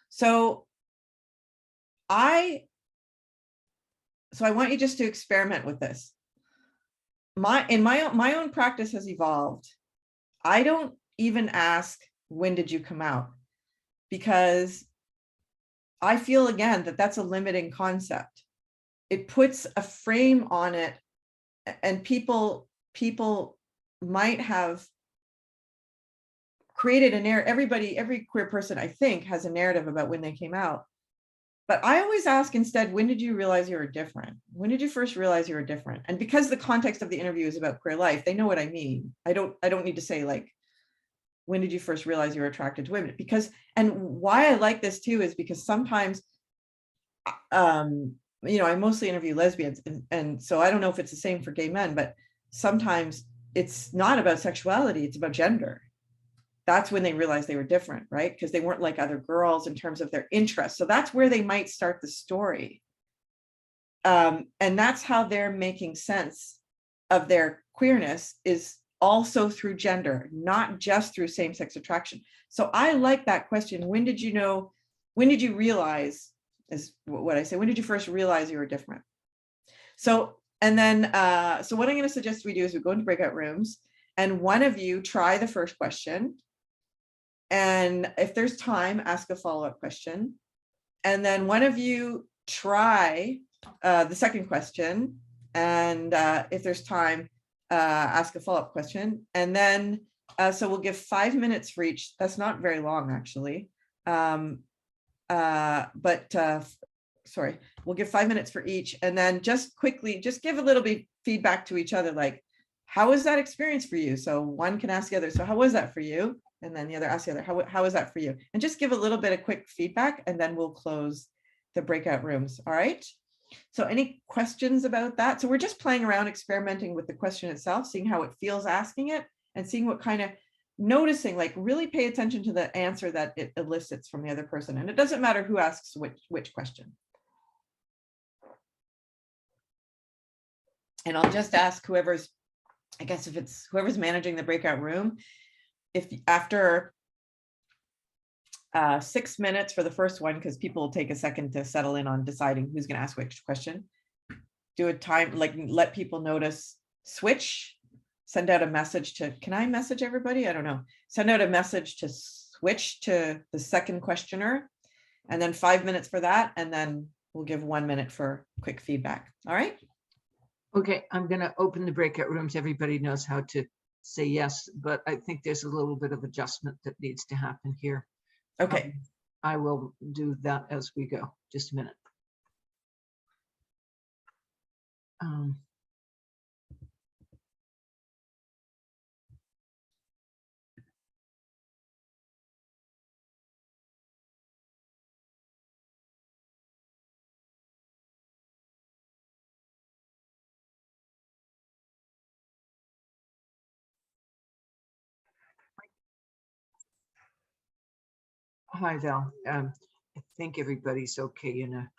so I want you just to experiment with this. My own practice has evolved. I don't even ask, when did you come out? Because I feel, again, that that's a limiting concept. It puts a frame on it, and people might have created a narrative. Every queer person, I think, has a narrative about when they came out. But I always ask instead, when did you realize you were different? When did you first realize you were different? And because the context of the interview is about queer life, they know what I mean. I don't need to say, like, when did you first realize you were attracted to women? Because, and why I like this too, is because sometimes, you know, I mostly interview lesbians, and so I don't know if it's the same for gay men, but sometimes it's not about sexuality, it's about gender. That's when they realized they were different, right? Because they weren't like other girls in terms of their interests. So that's where they might start the story. And that's how they're making sense of their queerness, is also through gender, not just through same-sex attraction. So I like that question. When did you realize, is what I say, when did you first realize you were different? So, and then, so what I'm going to suggest we do is we go into breakout rooms, and one of you try the first question. And if there's time, ask a follow-up question. And then one of you try the second question. And if there's time, ask a follow-up question. And then, so we'll give 5 minutes for each. That's not very long, actually. Sorry, we'll give 5 minutes for each. And then just quickly, just give a little bit feedback to each other, like, how was that experience for you? So one can ask the other, so how was that for you? And then the other asks the other, how was that for you? And just give a little bit of quick feedback, and then we'll close the breakout rooms. All right. So any questions about that? So we're just playing around, experimenting with the question itself, seeing how it feels asking it, and seeing what kind of, noticing, like, really pay attention to the answer that it elicits from the other person. And it doesn't matter who asks which question. And I'll just ask whoever's, I guess if it's whoever's managing the breakout room, if after 6 minutes for the first one, because people will take a second to settle in on deciding who's going to ask which question, do a time, like, let people notice, switch, send out a message to, can I message everybody? I don't know. Send out a message to switch to the second questioner, and then 5 minutes for that. And then we'll give 1 minute for quick feedback. All right. Okay, I'm going to open the breakout rooms. Everybody knows how to say yes, but I think there's a little bit of adjustment that needs to happen here. Okay. I will do that as we go. Just a minute. Hi, Val. I think everybody's okay in a,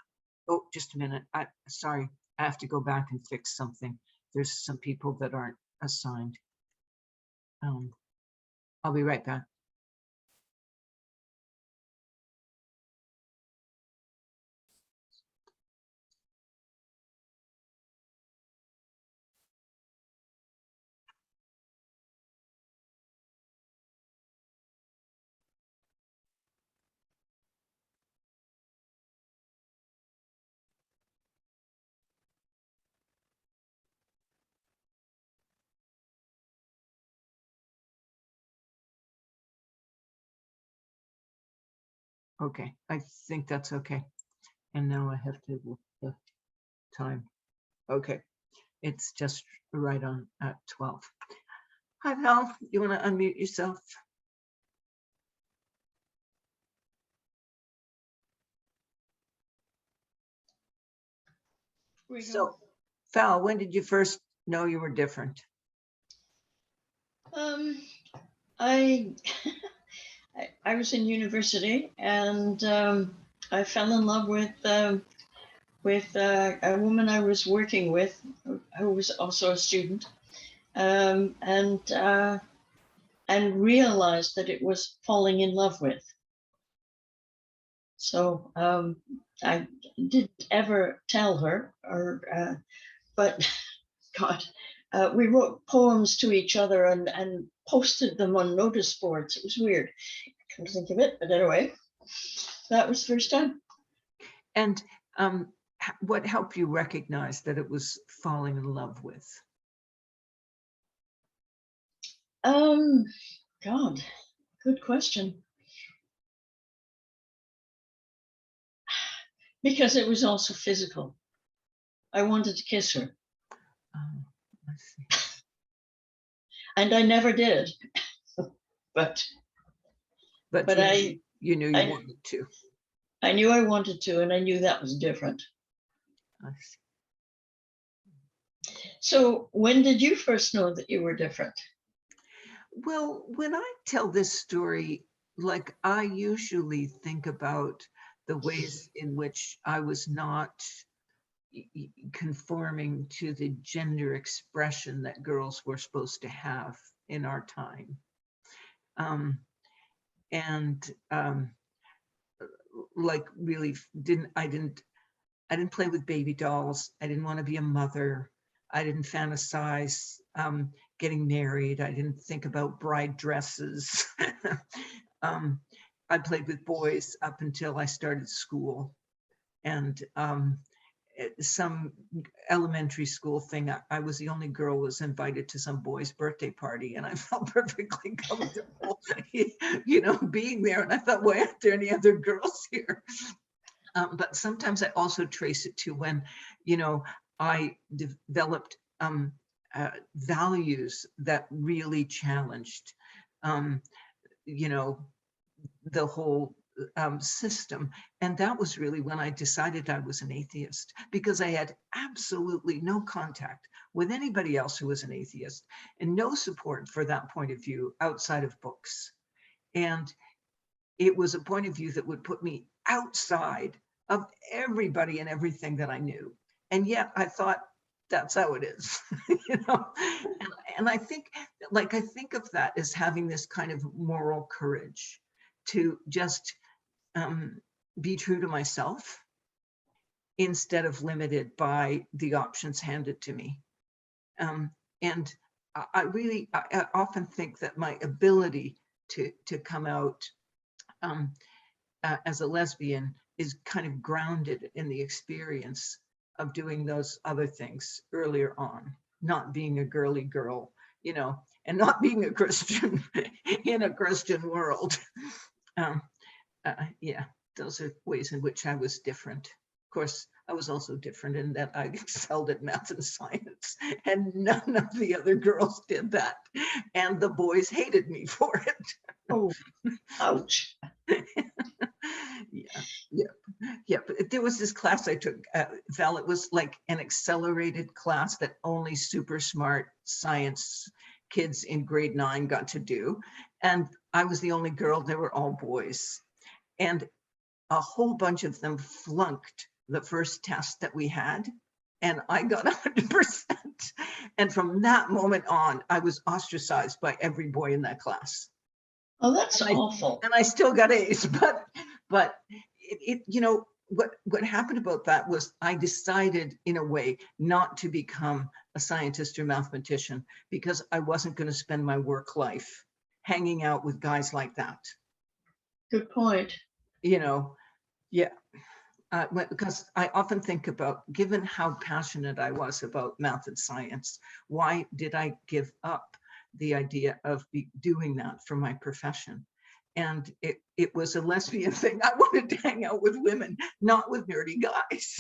oh, just a minute. Sorry, I have to go back and fix something. There's some people that aren't assigned. I'll be right back. Okay, I think that's okay. And now I have to look the time. Okay, it's just right on at 12. Hi, Val, you want to unmute yourself? So, Val, when did you first know you were different? I I was in university, and I fell in love with a woman I was working with, who was also a student, and realized that it was falling in love with. So I didn't ever tell her, but God, we wrote poems to each other and posted them on notice boards. It was weird. I can't think of it, but anyway, that was the first time. And what helped you recognize that it was falling in love with? God, good question. Because it was also physical. I wanted to kiss her. Let's see. And I never did. but you knew you wanted to. I knew I wanted to, and I knew that was different. I see. So when did you first know that you were different? Well, when I tell this story, like, I usually think about the ways in which I was not conforming to the gender expression that girls were supposed to have in our time. Like, really I didn't play with baby dolls. I didn't want to be a mother. I didn't fantasize getting married. I didn't think about bride dresses. I played with boys up until I started school. And some elementary school thing, I was the only girl who was invited to some boy's birthday party, and I felt perfectly comfortable, being there. And I thought, why aren't there any other girls here? But sometimes I also trace it to when, I developed values that really challenged, the whole system. And that was really when I decided I was an atheist, because I had absolutely no contact with anybody else who was an atheist and no support for that point of view outside of books. And it was a point of view that would put me outside of everybody and everything that I knew. And yet I thought, that's how it is, and I think of that as having this kind of moral courage to just be true to myself instead of limited by the options handed to me. And I often think that my ability to come out as a lesbian is kind of grounded in the experience of doing those other things earlier on, not being a girly girl, and not being a Christian in a Christian world. Yeah, those are ways in which I was different. Of course, I was also different in that I excelled at math and science, and none of the other girls did that. And the boys hated me for it. Oh, ouch. Yeah. But there was this class I took, Val, it was like an accelerated class that only super smart science kids in grade 9 got to do. And I was the only girl, they were all boys. And a whole bunch of them flunked the first test that we had. And I got 100%. And from that moment on, I was ostracized by every boy in that class. Oh, that's awful. And I still got A's, but what happened about that was I decided in a way not to become a scientist or mathematician, because I wasn't going to spend my work life hanging out with guys like that. Good point. Yeah. Because I often think about, given how passionate I was about math and science, why did I give up the idea of doing that for my profession? and it was a lesbian thing. I wanted to hang out with women, not with nerdy guys.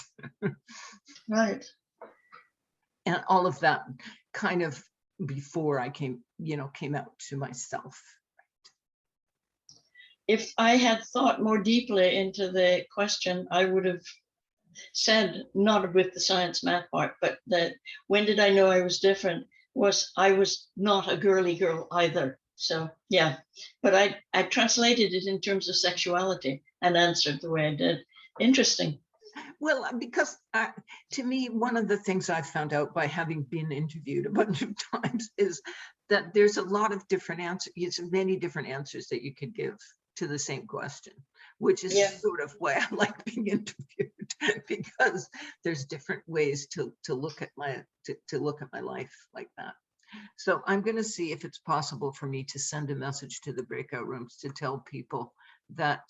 Right. And all of that kind of before I came out to myself. If I had thought more deeply into the question, I would have said, not with the science math part, but that when did I know I was different, was I was not a girly girl either. So yeah, but I translated it in terms of sexuality and answered the way I did. Interesting. Well, because to me, one of the things I've found out by having been interviewed a bunch of times is that there's a lot of different answers, many different answers that you could give to the same question, which is sort of why I like being interviewed, because there's different ways to look at my life like that. So I'm going to see if it's possible for me to send a message to the breakout rooms to tell people that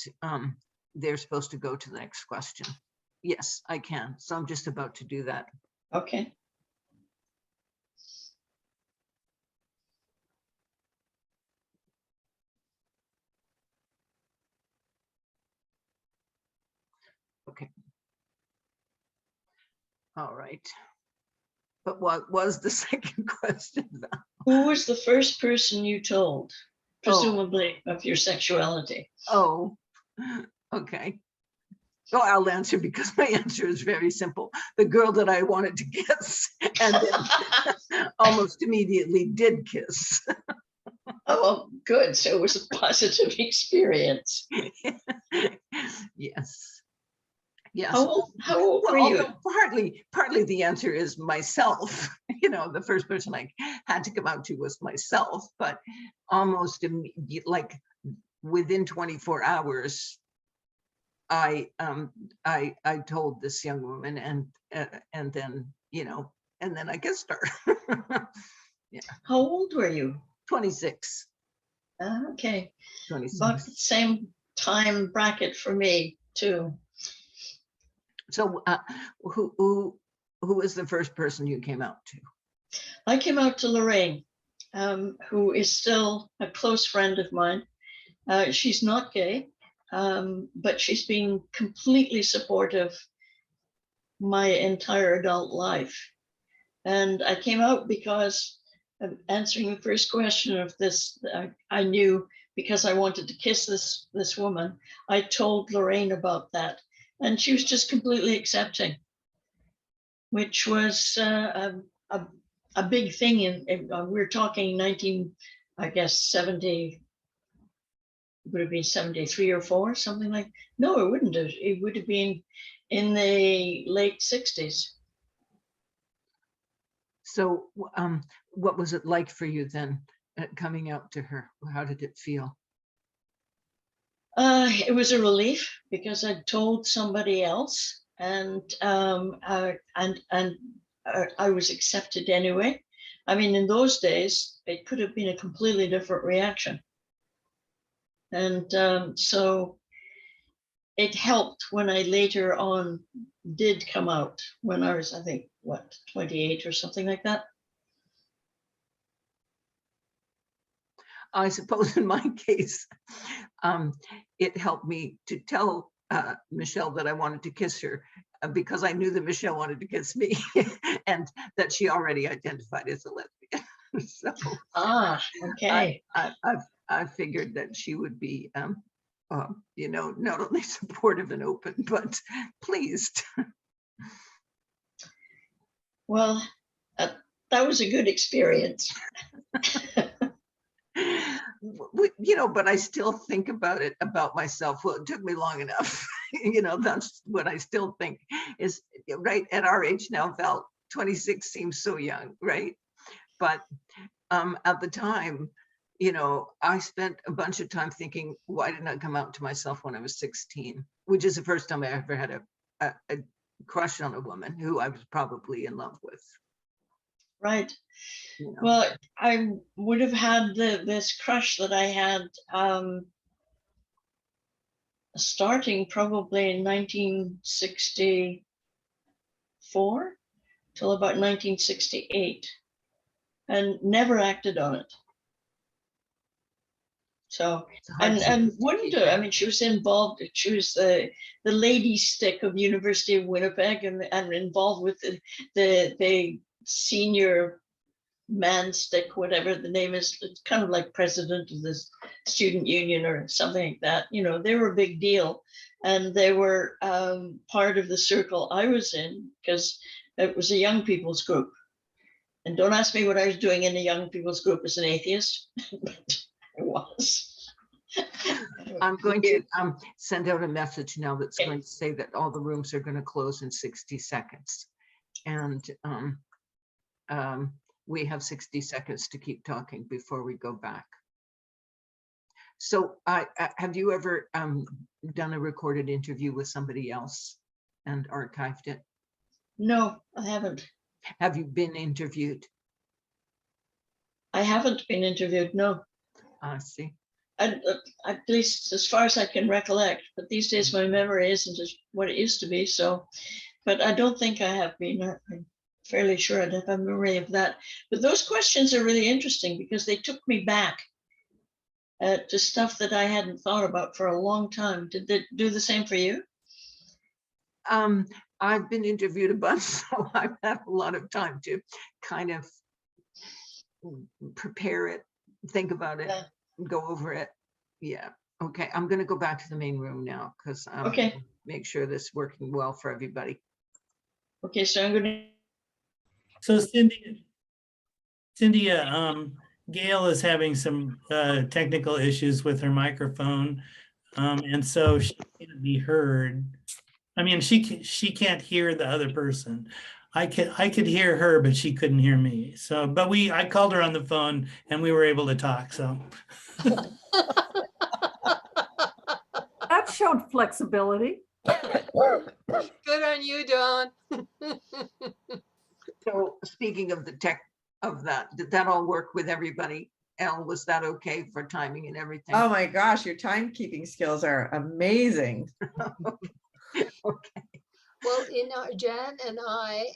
they're supposed to go to the next question. Yes, I can. So I'm just about to do that. Okay. Okay. All right. But what was the second question, Val? Who was the first person you told, presumably of your sexuality? Oh, okay. So I'll answer because my answer is very simple. The girl that I wanted to kiss and then almost immediately did kiss. Oh, good. So it was a positive experience. Yes. Yes. How old were you? Partly the answer is myself. The first person I had to come out to was myself, but almost like within 24 hours, I told this young woman, and then I kissed her. Yeah. How old were you? 26. Okay. 26. About the same time bracket for me too. So who was the first person you came out to? I came out to Lorraine, who is still a close friend of mine. She's not gay, but she's been completely supportive my entire adult life. And I came out because, answering the first question of this, I knew because I wanted to kiss this woman. I told Lorraine about that, and she was just completely accepting, which was a big thing. We're talking 70, would have been 73 or 4, something like. No, it wouldn't have. It would have been in the late 60s. So what was it like for you then, coming out to her? How did it feel? It was a relief because I'd told somebody else, and I was accepted anyway. I mean, in those days, it could have been a completely different reaction. And so it helped when I later on did come out, when I was, I think, 28 or something like that. I suppose in my case, it helped me to tell Michelle that I wanted to kiss her, because I knew that Michelle wanted to kiss me and that she already identified as a lesbian. So okay. I figured that she would be, not only supportive and open, but pleased. Well, that was a good experience. But I still think about myself. Well, it took me long enough. That's what I still think is right at our age now. Val, 26 seems so young, right? But at the time, I spent a bunch of time thinking, why didn't I come out to myself when I was 16? Which is the first time I ever had a crush on a woman who I was probably in love with. Right. Well, I would have had this crush that I had starting probably in 1964 till about 1968, and never acted on it. So, It's hard to and keep Wonder, I mean, she was involved, she was the lady stick of University of Winnipeg, and involved with the senior man stick, whatever the name is. It's kind of like president of this student union or something like that. You know, they were a big deal, and they were part of the circle I was in, because it was a young people's group. And don't ask me what I was doing in a young people's group as an atheist, but I was. I'm going to send out a message now that's going to say that all the rooms are going to close in 60 seconds. And we have 60 seconds to keep talking before we go back. So have you ever done a recorded interview with somebody else and archived it? No, I haven't. Have you been interviewed? I haven't been interviewed, no. I see. At least as far as I can recollect, but these days my memory isn't as what it used to be. So, but I don't think I have been. I'm fairly sure I'd have a memory of that. But those questions are really interesting because they took me back to stuff that I hadn't thought about for a long time. Did they do the same for you? I've been interviewed a bunch, so I've had a lot of time to kind of prepare it, think about it, go over it. Yeah. Okay. I'm going to go back to the main room now because Okay. Make sure this is working well for everybody. Okay, so I'm going to. So Cynthia, Gail is having some technical issues with her microphone, and so she can't be heard. I mean, she can't hear the other person. I could hear her, but she couldn't hear me. So, but I called her on the phone and we were able to talk. So That showed flexibility. Good on you, Dawn. So speaking of the tech of that, did that all work with everybody? Elle, was that okay for timing and everything? Oh my gosh, your timekeeping skills are amazing. Okay. Well, Jan and I,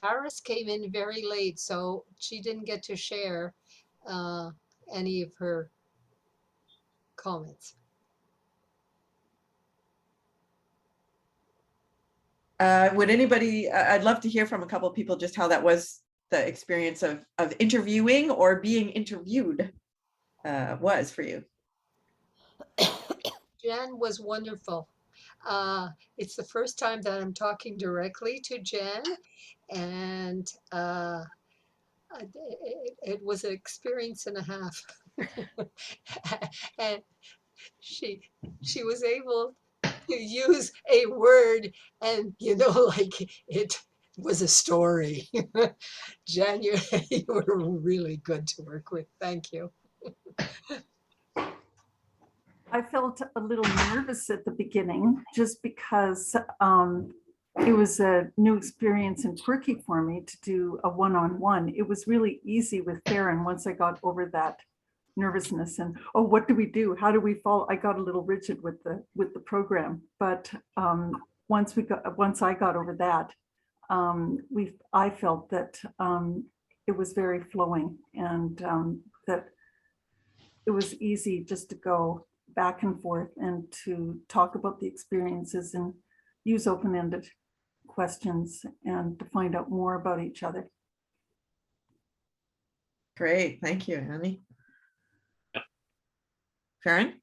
Harris came in very late, so she didn't get to share any of her comments. Would anybody, I'd love to hear from a couple of people just how that was the experience of interviewing or being interviewed was for you. Jan was wonderful. It's the first time that I'm talking directly to Jan, and it was an experience and a half. And she was able to use a word, and like it was a story. Jan, you were really good to work with. Thank you. I felt a little nervous at the beginning just because it was a new experience in Quirke for me to do a one-on-one. It was really easy with Farron once I got over that nervousness and, oh, what do we do? How do we follow? I got a little rigid with the program, but once I got over that, I felt that it was very flowing and that it was easy just to go back and forth and to talk about the experiences and use open-ended questions and to find out more about each other. Great, thank you, Annie. Farron?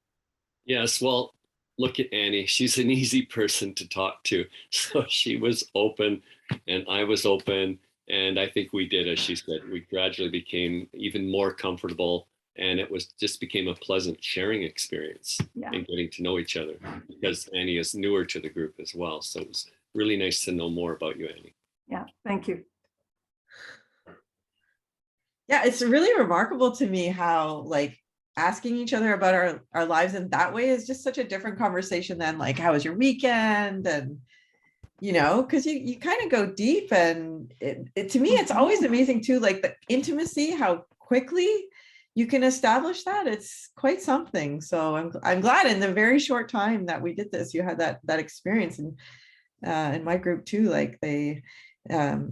Yes, well, look at Annie. She's an easy person to talk to. So she was open and I was open. And I think we did, as she said, we gradually became even more comfortable. And it just became a pleasant sharing experience and getting to know each other because Annie is newer to the group as well. So it was really nice to know more about you, Annie. Yeah, thank you. Yeah, it's really remarkable to me how like asking each other about our lives in that way is just such a different conversation than like, how was your weekend? And, because you kind of go deep and to me, it's always amazing too, like the intimacy, how quickly you can establish that. It's quite something. So I'm glad in the very short time that we did this, you had that experience. And in my group too, like they felt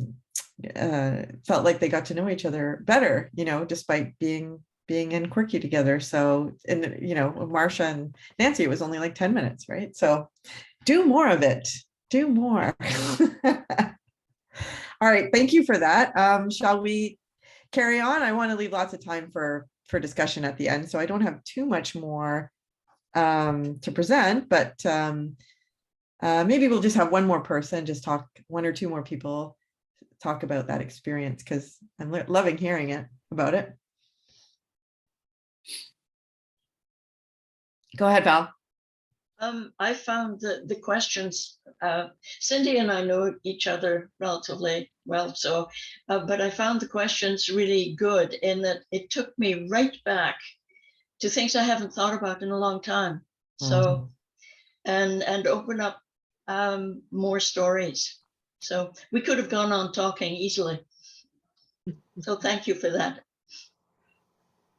like they got to know each other better, despite being being in Quirke together. So, and you know, Marsha and Nancy, it was only like 10 minutes, right? So do more of it, do more. All right, thank you for that. Shall we carry on? I want to leave lots of time for discussion at the end, so I don't have too much more to present, but maybe we'll just have one more person, just talk, one or two more people talk about that experience, because I'm loving hearing it about it. Go ahead, Val. I found the questions, Cindy and I know each other relatively well, so, but I found the questions really good in that it took me right back to things I haven't thought about in a long time. So, and open up more stories. So we could have gone on talking easily. So thank you for that.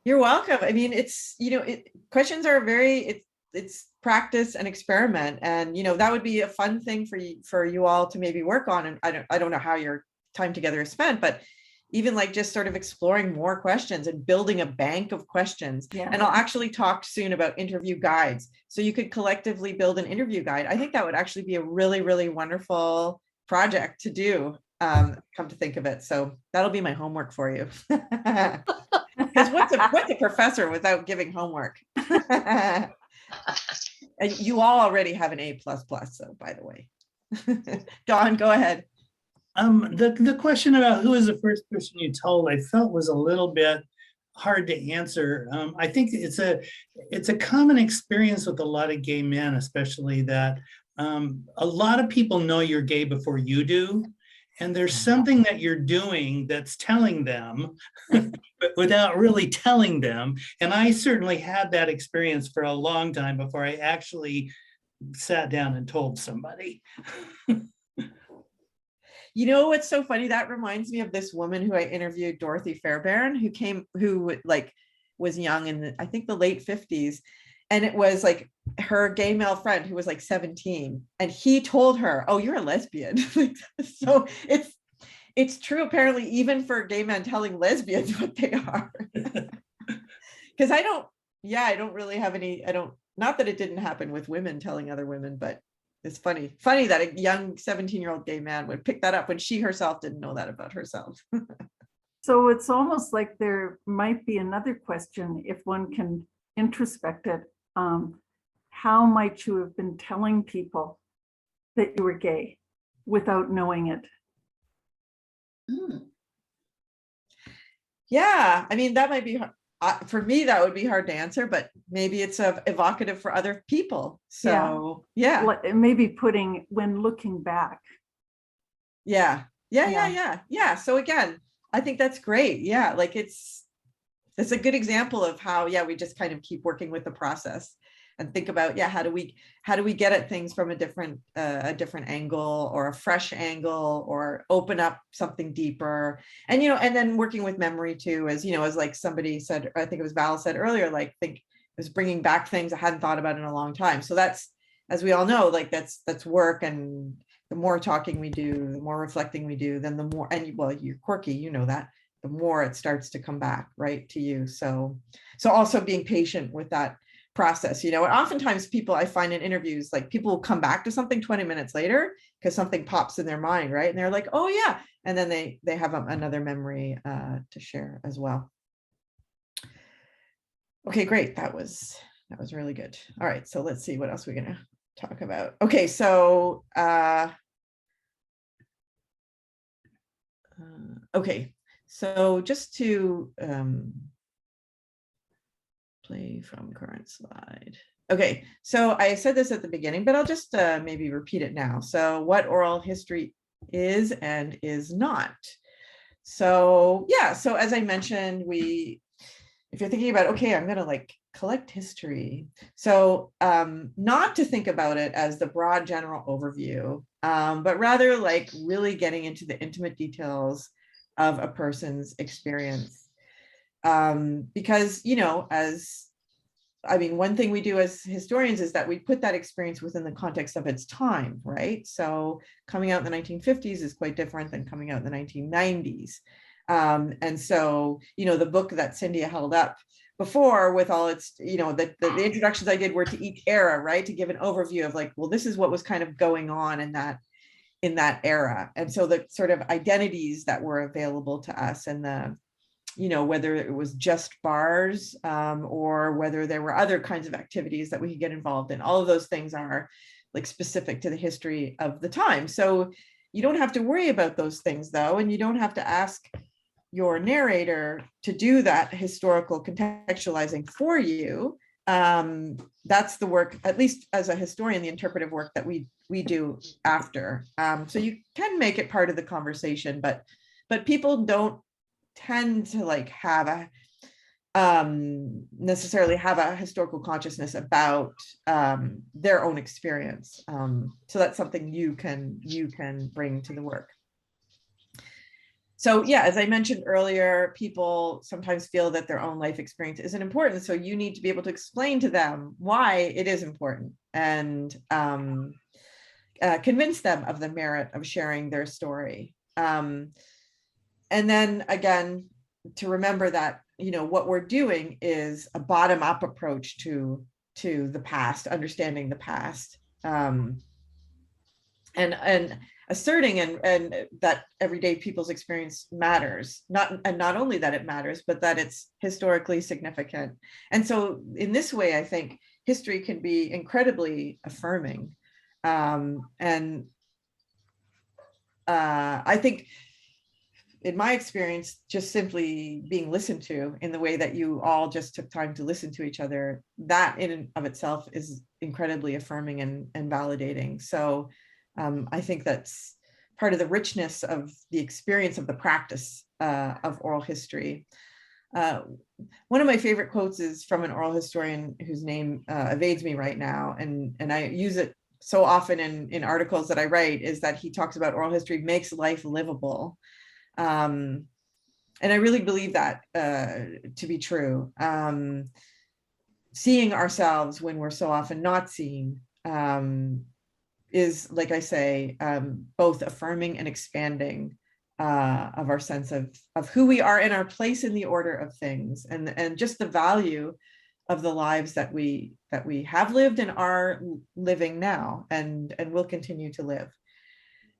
You're welcome. I mean, it's, you know, questions are very, it's practice and experiment, and you know, that would be a fun thing for you all to maybe work on. And I don't know how your time together is spent, but even like just sort of exploring more questions and building a bank of questions. Yeah. And I'll actually talk soon about interview guides, so you could collectively build an interview guide. I think that would actually be a really, really wonderful project to do, come to think of it. So that'll be my homework for you. Because what's a professor without giving homework? And you all already have an A++, so by the way. Dawn, go ahead. The question about who is the first person you told, I felt was a little bit hard to answer. I think it's a common experience with a lot of gay men, especially that a lot of people know you're gay before you do. And there's something that you're doing that's telling them, but without really telling them. And I certainly had that experience for a long time before I actually sat down and told somebody. You know what's so funny? That reminds me of this woman who I interviewed, Dorothy Fairbairn, who like was young in I think the late 50s. And it was like her gay male friend who was like 17, and he told her, "Oh, you're a lesbian." So it's true apparently, even for gay men telling lesbians what they are. Because I don't really have any, not that it didn't happen with women telling other women, but it's funny that a young 17-year-old gay man would pick that up when she herself didn't know that about herself. So it's almost like there might be another question, if one can introspect it. How might you have been telling people that you were gay without knowing it? Yeah, I mean, that might be for me, that would be hard to answer, but maybe it's evocative for other people. So yeah, maybe when looking back. Yeah. So again, I think that's great. Yeah, like it's a good example of how, we just kind of keep working with the process and think about, how do we get at things from a different angle, or a fresh angle, or open up something deeper. And, and then working with memory too, as like somebody said, I think it was Val said earlier, like, think it was bringing back things I hadn't thought about in a long time. So that's, as we all know, like that's work. And the more talking we do, the more reflecting we do, then the more, and well, you're Quirke, you know that, the more it starts to come back right to you. So also being patient with that process, and oftentimes people, I find in interviews, like people will come back to something 20 minutes later because something pops in their mind, right? And they're like, oh yeah. And then they have another memory to share as well. Okay, great. That was really good. All right, so let's see what else we're gonna talk about. Okay, so so just to play from current slide. Okay, so I said this at the beginning, but I'll just maybe repeat it now. So what oral history is and is not. So so as I mentioned, if you're thinking about, okay, I'm gonna like collect history. So not to think about it as the broad general overview, but rather like really getting into the intimate details of a person's experience. Because, one thing we do as historians is that we put that experience within the context of its time, right? So coming out in the 1950s is quite different than coming out in the 1990s. And so, the book that Cynthia held up before with all its, the introductions I did were to each era, right? To give an overview of like, well, this is what was kind of going on in that era. And so the sort of identities that were available to us, and the, whether it was just bars, or whether there were other kinds of activities that we could get involved in, all of those things are like specific to the history of the time. So you don't have to worry about those things though, and you don't have to ask your narrator to do that historical contextualizing for you. That's the work, at least as a historian, the interpretive work that we do after. So you can make it part of the conversation, but people don't tend to like have a necessarily have a historical consciousness about their own experience. So that's something you can bring to the work. So yeah, as I mentioned earlier, people sometimes feel that their own life experience isn't important. So you need to be able to explain to them why it is important, and convince them of the merit of sharing their story. And then again, to remember that, what we're doing is a bottom-up approach to the past, understanding the past, and asserting and that everyday people's experience matters, not only that it matters, but that it's historically significant. And so in this way, I think history can be incredibly affirming. And I think, in my experience, just simply being listened to in the way that you all just took time to listen to each other, that in and of itself is incredibly affirming and validating. So I think that's part of the richness of the experience of the practice of oral history. One of my favorite quotes is from an oral historian whose name evades me right now, and I use it so often in articles that I write, is that he talks about oral history makes life livable. And I really believe that to be true. Seeing ourselves when we're so often not seen is, like I say, both affirming and expanding of our sense of who we are and our place in the order of things, and just the value of the lives that we have lived and are living now, and will continue to live.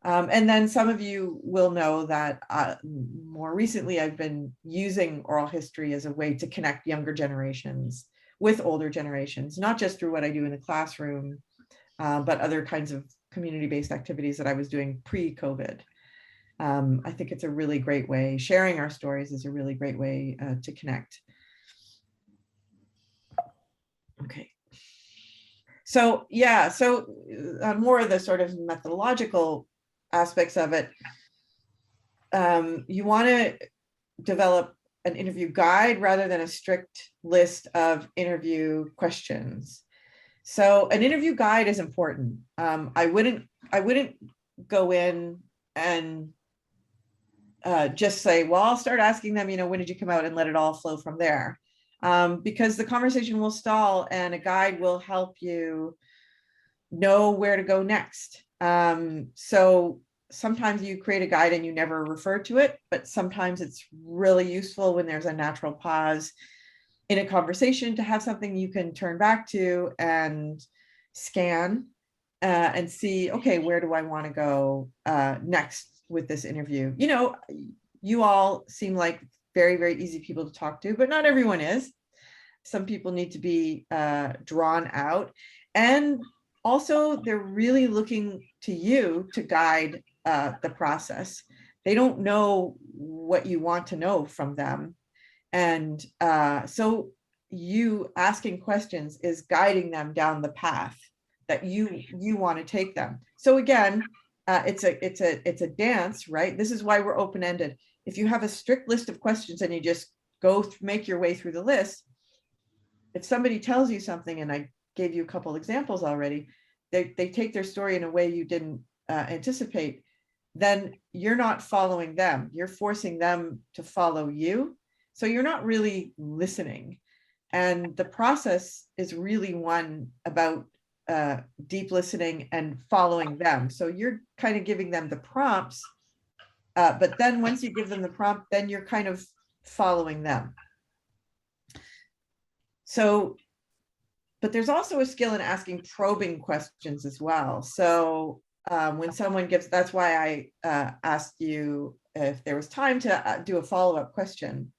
And then some of you will know that more recently I've been using oral history as a way to connect younger generations with older generations, not just through what I do in the classroom, but other kinds of community-based activities that I was doing pre-COVID. I think it's a really great way. Sharing our stories is a really great way to connect. Okay. So yeah, so more of the sort of methodological aspects of it. You want to develop an interview guide rather than a strict list of interview questions. So an interview guide is important. I wouldn't go in and just say, well, I'll start asking them, when did you come out, and let it all flow from there. Because the conversation will stall, and a guide will help you know where to go next. So sometimes you create a guide and you never refer to it, but sometimes it's really useful when there's a natural pause in a conversation to have something you can turn back to and scan and see, okay, where do I want to go next with this interview? You all seem like very, very easy people to talk to, but not everyone is. Some people need to be drawn out. And also, they're really looking to you to guide the process. They don't know what you want to know from them. And so you asking questions is guiding them down the path that you want to take them. So again, it's a dance, right? This is why we're open-ended. If you have a strict list of questions and you just make your way through the list, if somebody tells you something, and I gave you a couple examples already, they take their story in a way you didn't anticipate, then you're not following them. You're forcing them to follow you. So you're not really listening. And the process is really one about deep listening and following them. So you're kind of giving them the prompts But then once you give them the prompt, then you're kind of following them. So, but there's also a skill in asking probing questions as well. So when someone gives, that's why I asked you if there was time to do a follow-up question.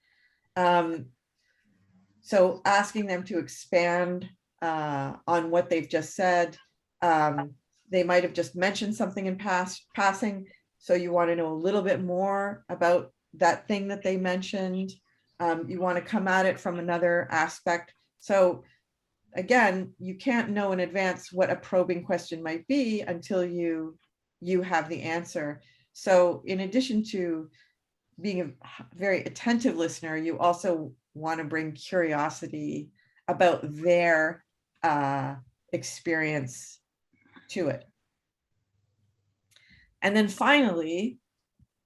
So asking them to expand on what they've just said. They might have just mentioned something in passing. So you want to know a little bit more about that thing that they mentioned. You want to come at it from another aspect. So again, you can't know in advance what a probing question might be until you have the answer. So in addition to being a very attentive listener, you also want to bring curiosity about their experience to it. And then finally,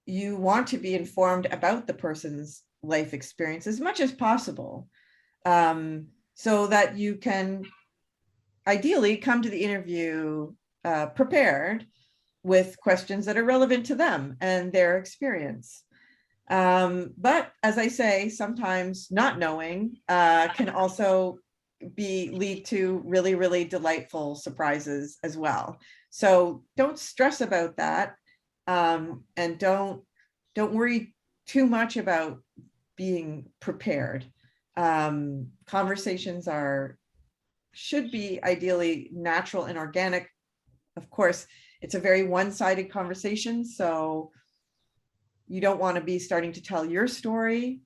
you want to be informed about the person's life experience as much as possible, so that you can ideally come to the interview prepared with questions that are relevant to them and their experience. But as I say, sometimes not knowing can also lead to really, really delightful surprises as well. So don't stress about that, and don't worry too much about being prepared. Conversations should be ideally natural and organic. Of course, it's a very one-sided conversation, so you don't want to be starting to tell your story.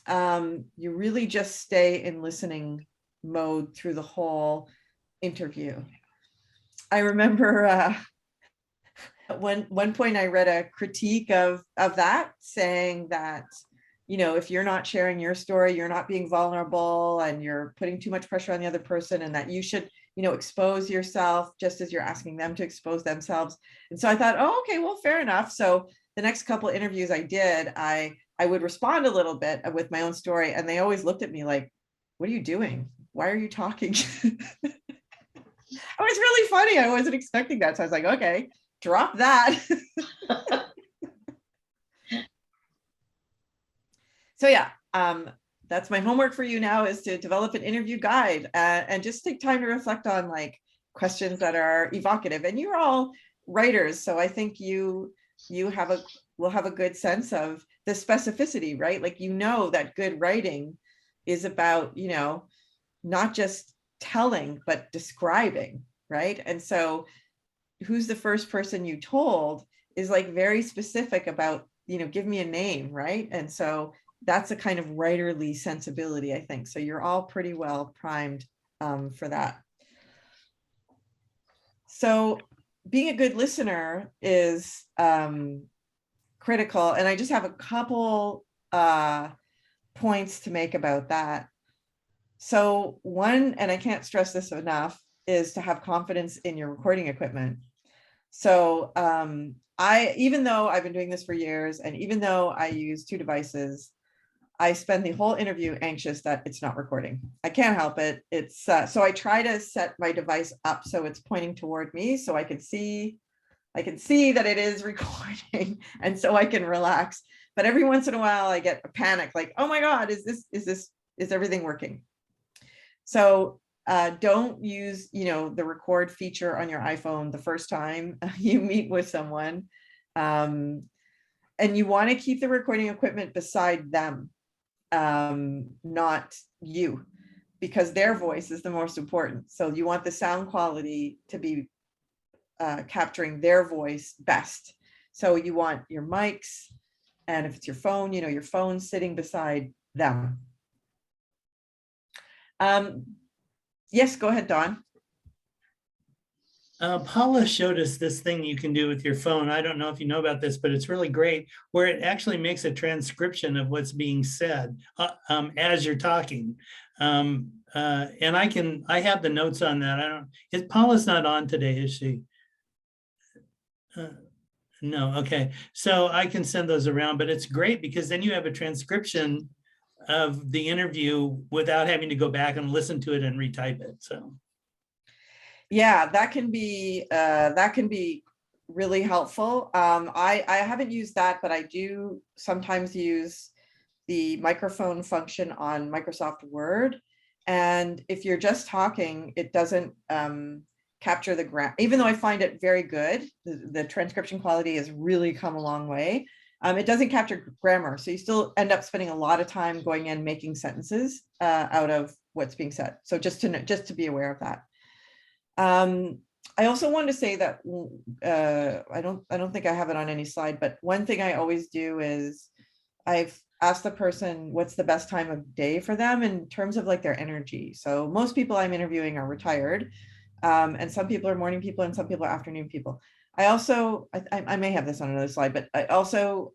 You really just stay in listening mode through the whole interview. I remember one point I read a critique of that, saying that, you know, if you're not sharing your story, you're not being vulnerable and you're putting too much pressure on the other person, and that you should, you know, expose yourself just as you're asking them to expose themselves. And so I thought, oh, okay, well, fair enough. So the next couple of interviews I did, I would respond a little bit with my own story, and they always looked at me like, what are you doing? Why are you talking? Oh, it's really funny. I wasn't expecting that. So I was like, okay, drop that. So yeah, that's my homework for you now, is to develop an interview guide and just take time to reflect on like questions that are evocative. And you're all writers, so I think you will have a good sense of the specificity, right? Like, you know, that good writing is about, you know, not just telling, but describing, right? And so who's the first person you told is like very specific about, you know, give me a name, right? And so that's a kind of writerly sensibility, I think. So you're all pretty well primed for that. So being a good listener is critical. And I just have a couple points to make about that. So one, and I can't stress this enough, is to have confidence in your recording equipment. So even though I've been doing this for years, and even though I use 2 devices, I spend the whole interview anxious that it's not recording. I can't help it. It's so I try to set my device up so it's pointing toward me, so I can see that it is recording, and so I can relax. But every once in a while I get a panic, like, oh my God, is everything working? So don't use, you know, the record feature on your iPhone the first time you meet with someone. And you want to keep the recording equipment beside them, not you, because their voice is the most important. So you want the sound quality to be capturing their voice best. So you want your mics, and if it's your phone, you know, your phone sitting beside them. Yes, go ahead, Dawn. Paula showed us this thing you can do with your phone. I don't know if you know about this, but it's really great, where it actually makes a transcription of what's being said as you're talking. And I have the notes on that. Paula's not on today, is she? No, okay. So I can send those around, but it's great because then you have a transcription of the interview without having to go back and listen to it and retype it. So yeah, that can be really helpful. I haven't used that, but I do sometimes use the microphone function on Microsoft Word. And if you're just talking, it doesn't capture the grammar, even though I find it very good. The transcription quality has really come a long way. It doesn't capture grammar. So you still end up spending a lot of time going in making sentences out of what's being said. So just to be aware of that. I also wanted to say that I don't think I have it on any slide, but one thing I always do is I've asked the person what's the best time of day for them in terms of like their energy. So most people I'm interviewing are retired, and some people are morning people and some people are afternoon people. I also, I may have this on another slide, but I also,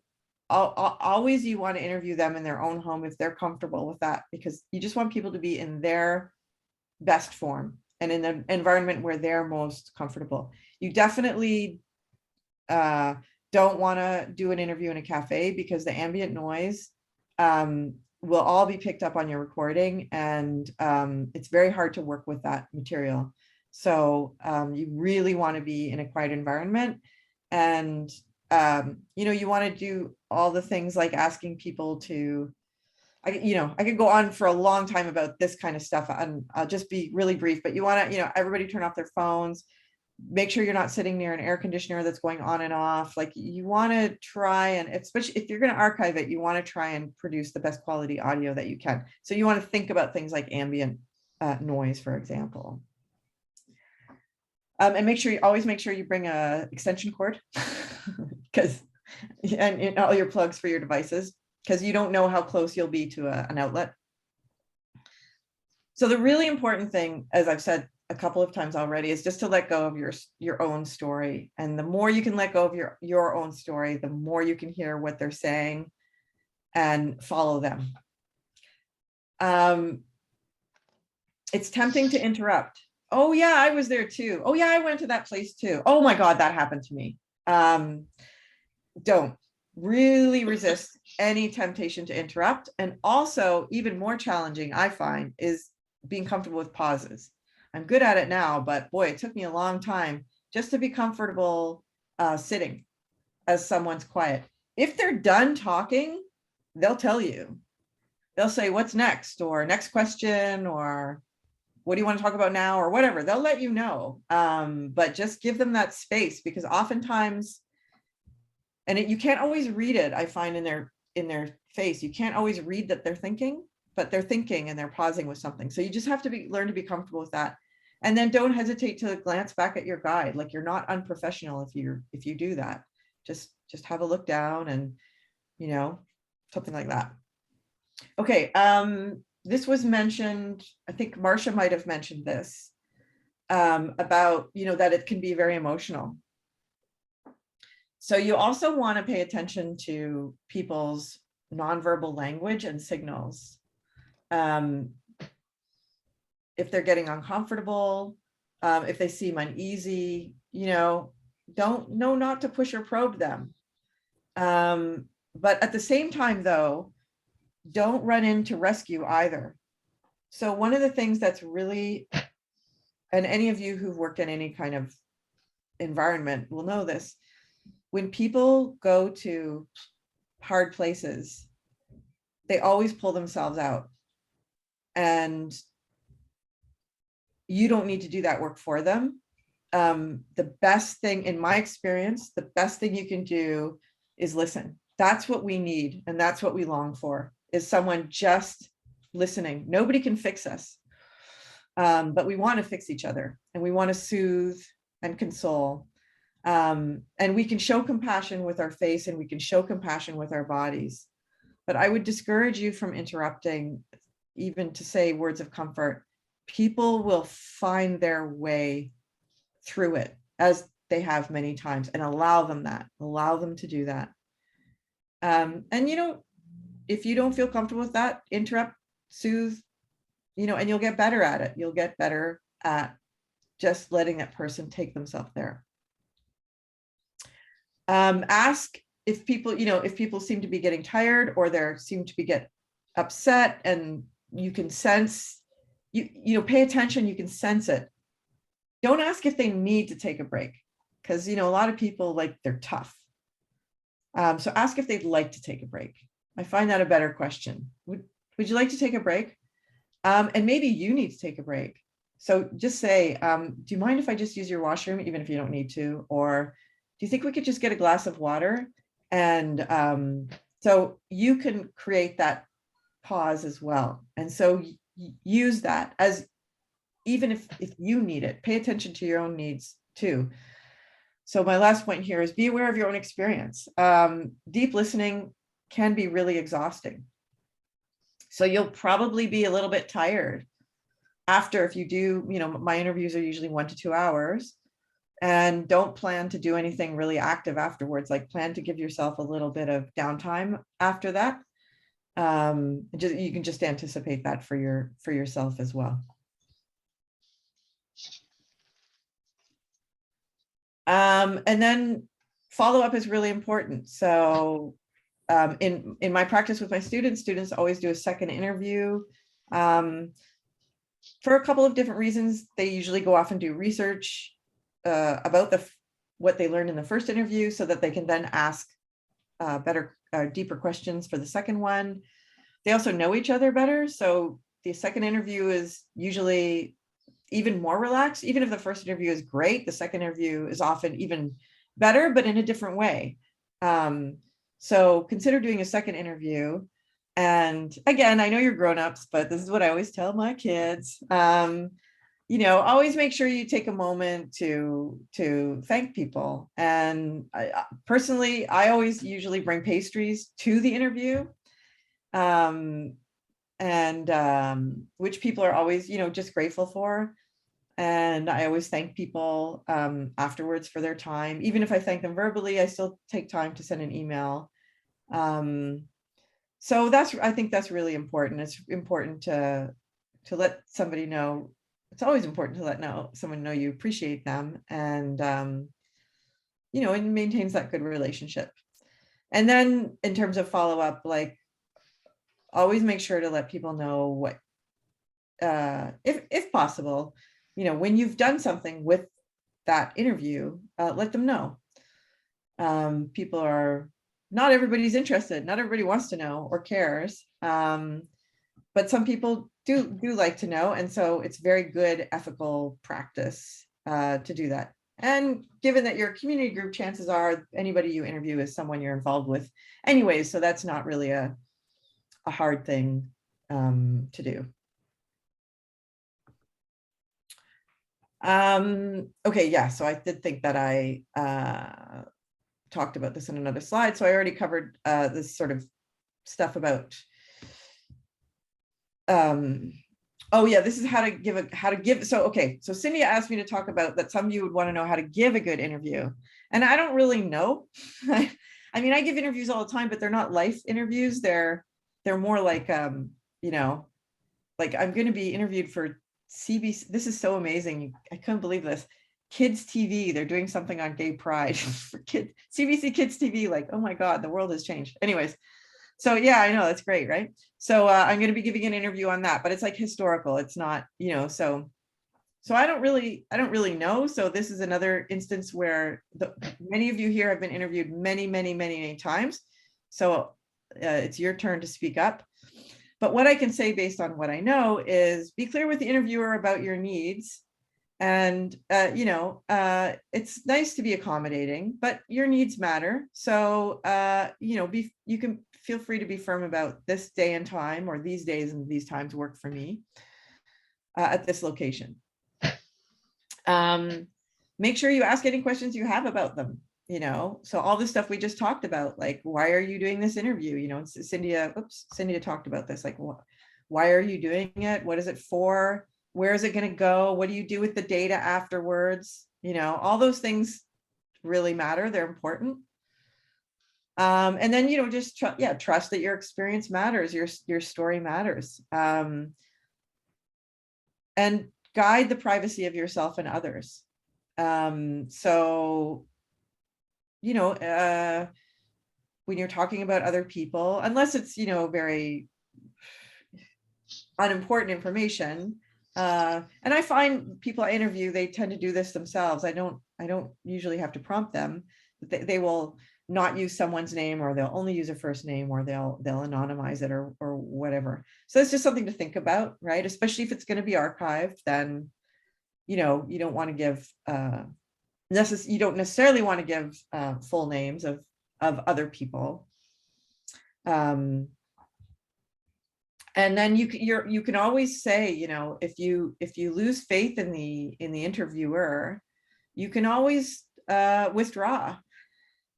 always you want to interview them in their own home if they're comfortable with that, because you just want people to be in their best form and in the environment where they're most comfortable. You definitely don't want to do an interview in a cafe because the ambient noise will all be picked up on your recording, and it's very hard to work with that material. So you really want to be in a quiet environment, and you want to do all the things like asking people to, I could go on for a long time about this kind of stuff, and I'll just be really brief, but you want to, everybody turn off their phones, make sure you're not sitting near an air conditioner that's going on and off. Like you want to try, and especially if you're going to archive it, you want to try and produce the best quality audio that you can. So you want to think about things like ambient noise, for example. And always make sure you bring a extension cord because and all your plugs for your devices, because you don't know how close you'll be to an outlet. So the really important thing, as I've said a couple of times already, is just to let go of your own story. And the more you can let go of your own story, the more you can hear what they're saying and follow them. It's tempting to interrupt. Oh yeah, I was there too. Oh yeah, I went to that place too. Oh my God, that happened to me. Don't really resist any temptation to interrupt. And also, even more challenging, I find, is being comfortable with pauses. I'm good at it now, but boy, it took me a long time just to be comfortable sitting as someone's quiet. If they're done talking, they'll tell you. They'll say, what's next? Or next question, or what do you want to talk about now, or whatever. They'll let you know, but just give them that space, because oftentimes, and you can't always read it, I find in their face, you can't always read that they're thinking, but they're thinking and they're pausing with something. So you just have to learn to be comfortable with that. And then don't hesitate to glance back at your guide. Like, you're not unprofessional if you do that. Just have a look down and, something like that. Okay. This was mentioned, I think Marcia might have mentioned this, about, that it can be very emotional. So you also want to pay attention to people's nonverbal language and signals. If they're getting uncomfortable, if they seem uneasy, don't know not to push or probe them. But at the same time, though, don't run in to rescue either. So one of the things that's really, and any of you who've worked in any kind of environment will know this, when people go to hard places, they always pull themselves out. And you don't need to do that work for them. The best thing, in my experience, the best thing you can do is listen. That's what we need. And that's what we long for, is someone just listening. Nobody can fix us, but we want to fix each other, and we want to soothe and console. And we can show compassion with our face, and we can show compassion with our bodies. But I would discourage you from interrupting, even to say words of comfort. People will find their way through it, as they have many times, and allow them to do that. And if you don't feel comfortable with that, interrupt, soothe, and you'll get better at it. You'll get better at just letting that person take themselves there. Ask if people seem to be getting tired, or they seem to get upset, and you can sense, pay attention, you can sense it. Don't ask if they need to take a break, because, you know, a lot of people, like, they're tough. So ask if they'd like to take a break. I find that a better question. Would you like to take a break? And maybe you need to take a break. So just say, do you mind if I just use your washroom, even if you don't need to? Or do you think we could just get a glass of water? And so you can create that pause as well. And so use that as, even if you need it, pay attention to your own needs too. So my last point here is be aware of your own experience. Deep listening can be really exhausting. So you'll probably be a little bit tired after, if you do, you know, my interviews are usually 1 to 2 hours, and don't plan to do anything really active afterwards. Like, plan to give yourself a little bit of downtime after that. You can just anticipate that for yourself as well. And then follow-up is really important. So in my practice with my students always do a second interview. For a couple of different reasons. They usually go off and do research about what they learned in the first interview, so that they can then ask deeper questions for the second one. They also know each other better. So the second interview is usually even more relaxed. Even if the first interview is great, the second interview is often even better, but in a different way. So consider doing a second interview. And again, I know you're grown-ups, but this is what I always tell my kids. You know, always make sure you take a moment to thank people. And personally, I always usually bring pastries to the interview, which people are always, you know, just grateful for. And I always thank people afterwards for their time. Even if I thank them verbally, I still take time to send an email. So I think that's really important. It's important to let somebody know. It's always important to let someone know you appreciate them, and you know, it maintains that good relationship. And then in terms of follow-up, like, always make sure to let people know what, if possible, you know, when you've done something with that interview, let them know. Not everybody's interested. Not everybody wants to know or cares. But some people do like to know. And so it's very good ethical practice to do that. And given that you're a community group, chances are anybody you interview is someone you're involved with anyways. So that's not really a hard thing to do. Okay, yeah, so I did think that I talked about this in another slide. So I already covered this sort of stuff about, oh yeah, this is how to give. So, okay, so Cindy asked me to talk about that. Some of you would want to know how to give a good interview. And I don't really know. I mean, I give interviews all the time, but they're not life interviews. They're more like, you know, like I'm going to be interviewed for CBC. This is so amazing. I couldn't believe this. Kids TV. They're doing something on gay pride for kids. CBC Kids TV. Like, oh my God, the world has changed. Anyways, so yeah, I know, that's great, right? So I'm going to be giving an interview on that, but it's like historical. It's not, you know, so I don't really know. So this is another instance where many of you here have been interviewed many times. So it's your turn to speak up. But what I can say based on what I know is be clear with the interviewer about your needs. And, you know, it's nice to be accommodating, but your needs matter. So, you know, you can feel free to be firm about this day and time, or these days and these times work for me at this location. Make sure you ask any questions you have about them, you know, so all this stuff we just talked about, like, why are you doing this interview? You know, Cindy talked about this, like, why are you doing it? What is it for? Where is it going to go? What do you do with the data afterwards? You know, all those things really matter. They're important. And then, you know, just trust that your experience matters, your story matters. And guide the privacy of yourself and others. So, you know, when you're talking about other people, unless it's, you know, very unimportant information, and I find people I interview, they tend to do this themselves. I don't don't usually have to prompt them. They will not use someone's name, or they'll only use a first name, or they'll anonymize it, or whatever. So it's just something to think about, right? Especially if it's going to be archived, then, you don't want to give, you don't necessarily want to give full names of other people. And then you can always say, if you lose faith in the interviewer, you can always withdraw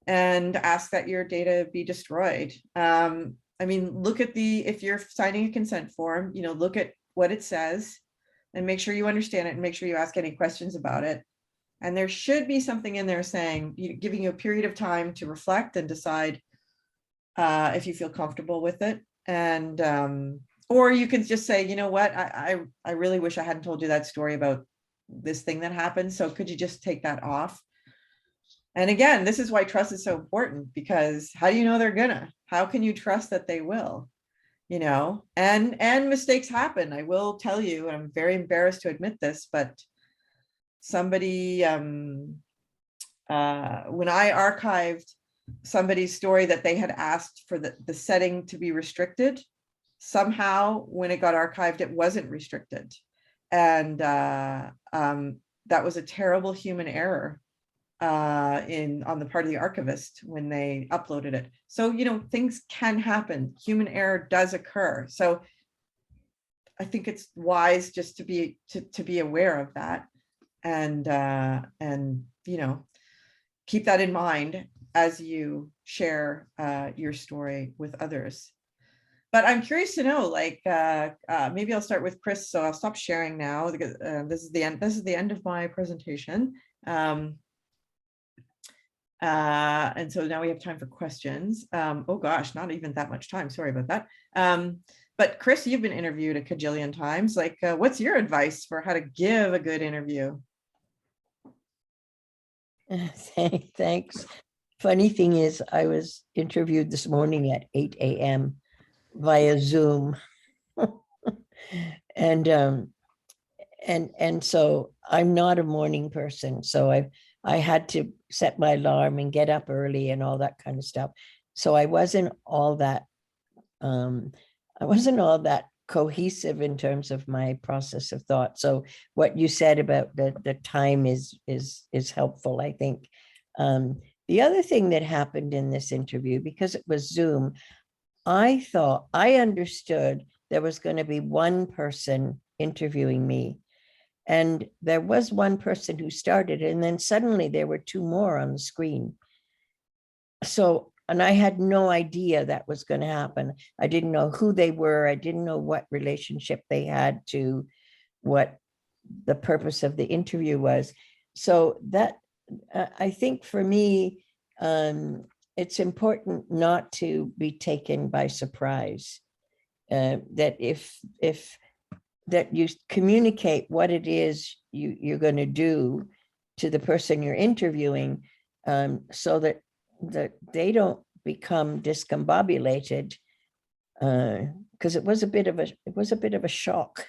and ask that your data be destroyed. I mean, look at if you're signing a consent form, look at what it says and make sure you understand it, and make sure you ask any questions about it. And there should be something in there saying, giving you a period of time to reflect and decide if you feel comfortable with it. And or you can just say, you know what, I really wish I hadn't told you that story about this thing that happened. So could you just take that off? And again, this is why trust is so important, because how do you know they're gonna? How can you trust that they will? And mistakes happen. I will tell you, and I'm very embarrassed to admit this, but somebody, when I archived somebody's story that they had asked for the setting to be restricted, somehow when it got archived, it wasn't restricted. And that was a terrible human error on the part of the archivist when they uploaded it. So, things can happen. Human error does occur. So I think it's wise just to be aware of that, and keep that in mind as you share your story with others. But I'm curious to know, maybe I'll start with Chris. So I'll stop sharing now, because this is the end. This is the end of my presentation. And so now we have time for questions. Oh gosh, not even that much time. Sorry about that. But Chris, you've been interviewed a cajillion times. What's your advice for how to give a good interview? Thanks. Funny thing is, I was interviewed this morning at 8 a.m. via Zoom. and so I'm not a morning person. So I had to set my alarm and get up early and all that kind of stuff. So I wasn't all that cohesive in terms of my process of thought. So what you said about the time is helpful, I think. The other thing that happened in this interview, because it was Zoom, I understood there was going to be one person interviewing me. And there was one person who started, and then suddenly there were two more on the screen. So, and I had no idea that was going to happen. I didn't know who they were. I didn't know what relationship they had to what the purpose of the interview was. So that, I think for me, it's important not to be taken by surprise. That that you communicate what it is you're going to do to the person you're interviewing, so that they don't become discombobulated, because it was a bit of a shock.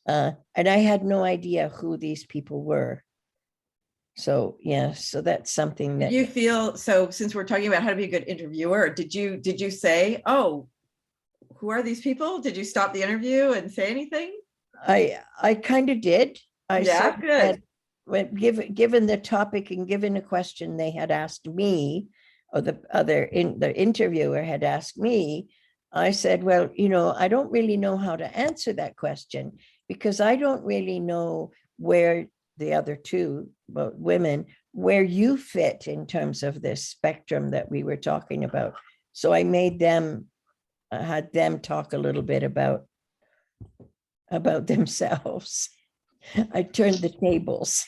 And I had no idea who these people were. So yeah, so that's something that you feel. So since we're talking about how to be a good interviewer, did you say, oh, who are these people? Did you stop the interview and say anything? I kind of did. Yeah, good. Given the topic and given a question they had asked me, or the interviewer had asked me, I said, well, I don't really know how to answer that question, because I don't really know where the other two women, where you fit in terms of this spectrum that we were talking about. So I had them talk a little bit about themselves. I turned the tables.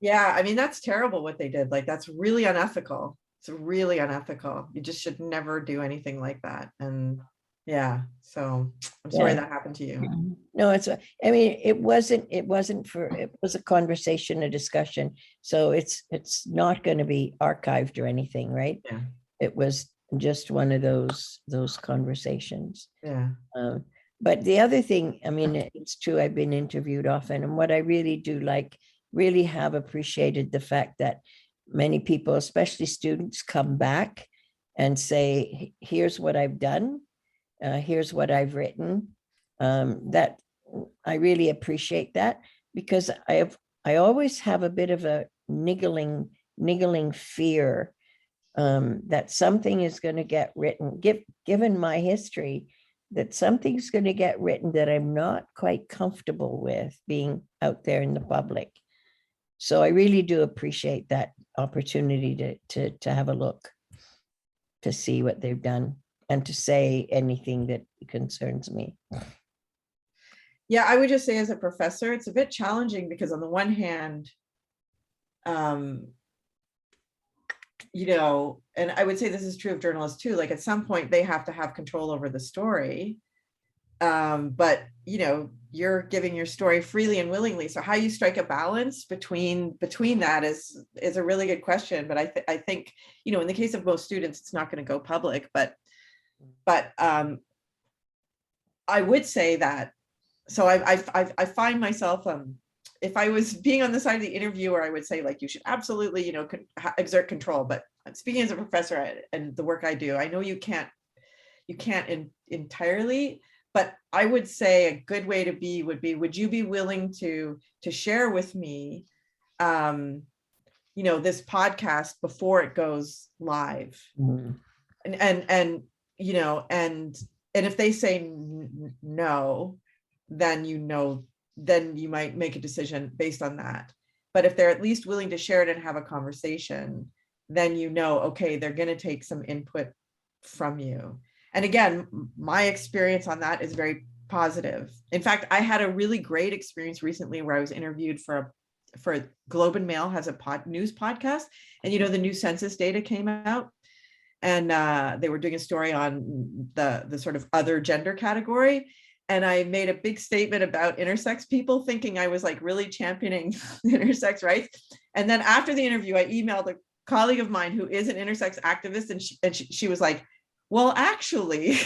Yeah, I mean, that's terrible what they did. That's really unethical. It's really unethical. You just should never do anything like that. And yeah, so I'm sorry that happened to you. No, it was a conversation, a discussion. So it's not going to be archived or anything, right? Yeah. It was just one of those conversations. Yeah. But the other thing, I mean, it's true, I've been interviewed often, and what I really do like really have appreciated the fact that many people, especially students, come back and say, here's what I've done, here's what I've written. That I really appreciate that, because I always have a bit of a niggling fear that something is going to get written, given my history, that something's going to get written that I'm not quite comfortable with being out there in the public. So I really do appreciate that opportunity to have a look, to see what they've done, and to say anything that concerns me. Yeah, I would just say as a professor, it's a bit challenging because on the one hand, you know, and I would say this is true of journalists too, like at some point they have to have control over the story. But you know, you're giving your story freely and willingly. So how you strike a balance between that is a really good question. But I think, you know, in the case of most students, it's not going to go public, but I would say that, so I find myself, if I was being on the side of the interviewer, I would say like, you should absolutely, you know, exert control. But speaking as a professor and the work I do, I know you can't entirely, but I would say a good way to be would you be willing to share with me, you know, this podcast before it goes live? Mm. And you know, and if they say no, then, you know, then you might make a decision based on that. But if they're at least willing to share it and have a conversation, then, you know, okay, they're going to take some input from you. And again, my experience on that is very positive. In fact, I had a really great experience recently where I was interviewed for Globe and Mail has a news podcast, and, you know, the new census data came out, and they were doing a story on the sort of other gender category. And I made a big statement about intersex people, thinking I was like really championing intersex rights. And then after the interview, I emailed a colleague of mine who is an intersex activist, and she was like, well, actually,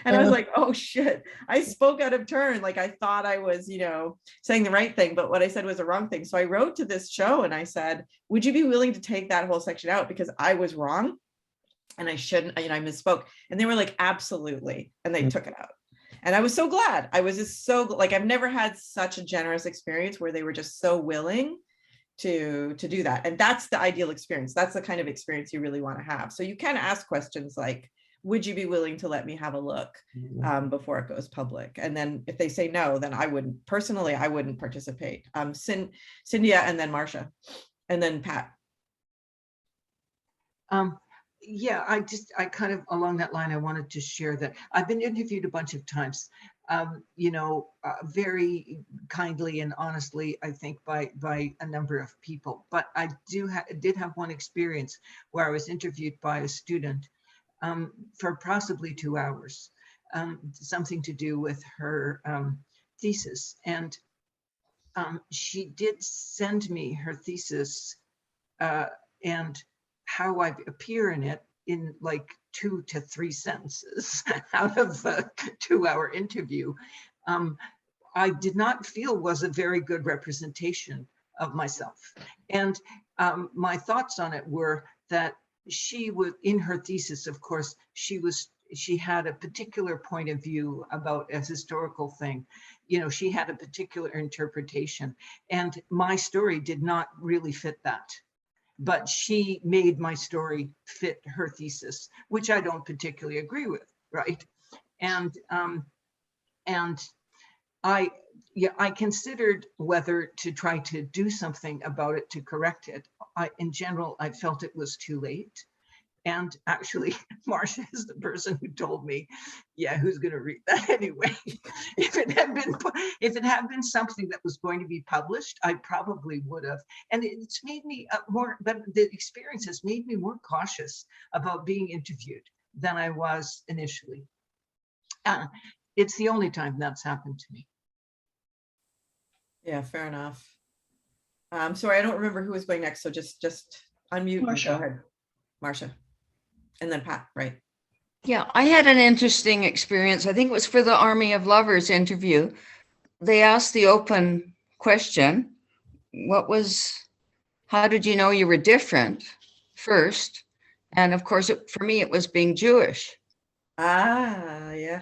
and I was like, oh shit, I spoke out of turn. Like I thought I was, you know, saying the right thing, but what I said was the wrong thing. So I wrote to this show and I said, would you be willing to take that whole section out because I was wrong and I shouldn't, you know, I misspoke. And they were like, absolutely. And they took it out. And I was so glad. I was just so, like, I've never had such a generous experience where they were just so willing to do that. And that's the ideal experience. That's the kind of experience you really want to have. So you can ask questions like, would you be willing to let me have a look before it goes public? And then if they say no, then I wouldn't participate. Cynthia, and then Marcia, and then Pat. Yeah, I kind of along that line, I wanted to share that I've been interviewed a bunch of times, you know, very kindly and honestly, I think by a number of people. But I did have one experience where I was interviewed by a student for possibly 2 hours, something to do with her thesis. And she did send me her thesis and how I appear in it in like 2 to 3 sentences out of a 2-hour interview. I did not feel was a very good representation of myself. And my thoughts on it were that she was, in her thesis, of course, she had a particular point of view about a historical thing. You know, she had a particular interpretation, and my story did not really fit that. But she made my story fit her thesis, which I don't particularly agree with, right? And I considered whether to try to do something about it to correct it. In general, I felt it was too late. And actually, Marcia is the person who told me, yeah, who's going to read that anyway? If it had been something that was going to be published, I probably would have. And it's made me but the experience has made me more cautious about being interviewed than I was initially. It's the only time that's happened to me. Yeah, fair enough. Sorry, I don't remember who was going next. So just unmute. Marcia. And go ahead, Marcia. And then Pat, right? Yeah, I had an interesting experience. I think it was for the Army of Lovers interview. They asked the open question, how did you know you were different first? And of course, for me, it was being Jewish. Yeah.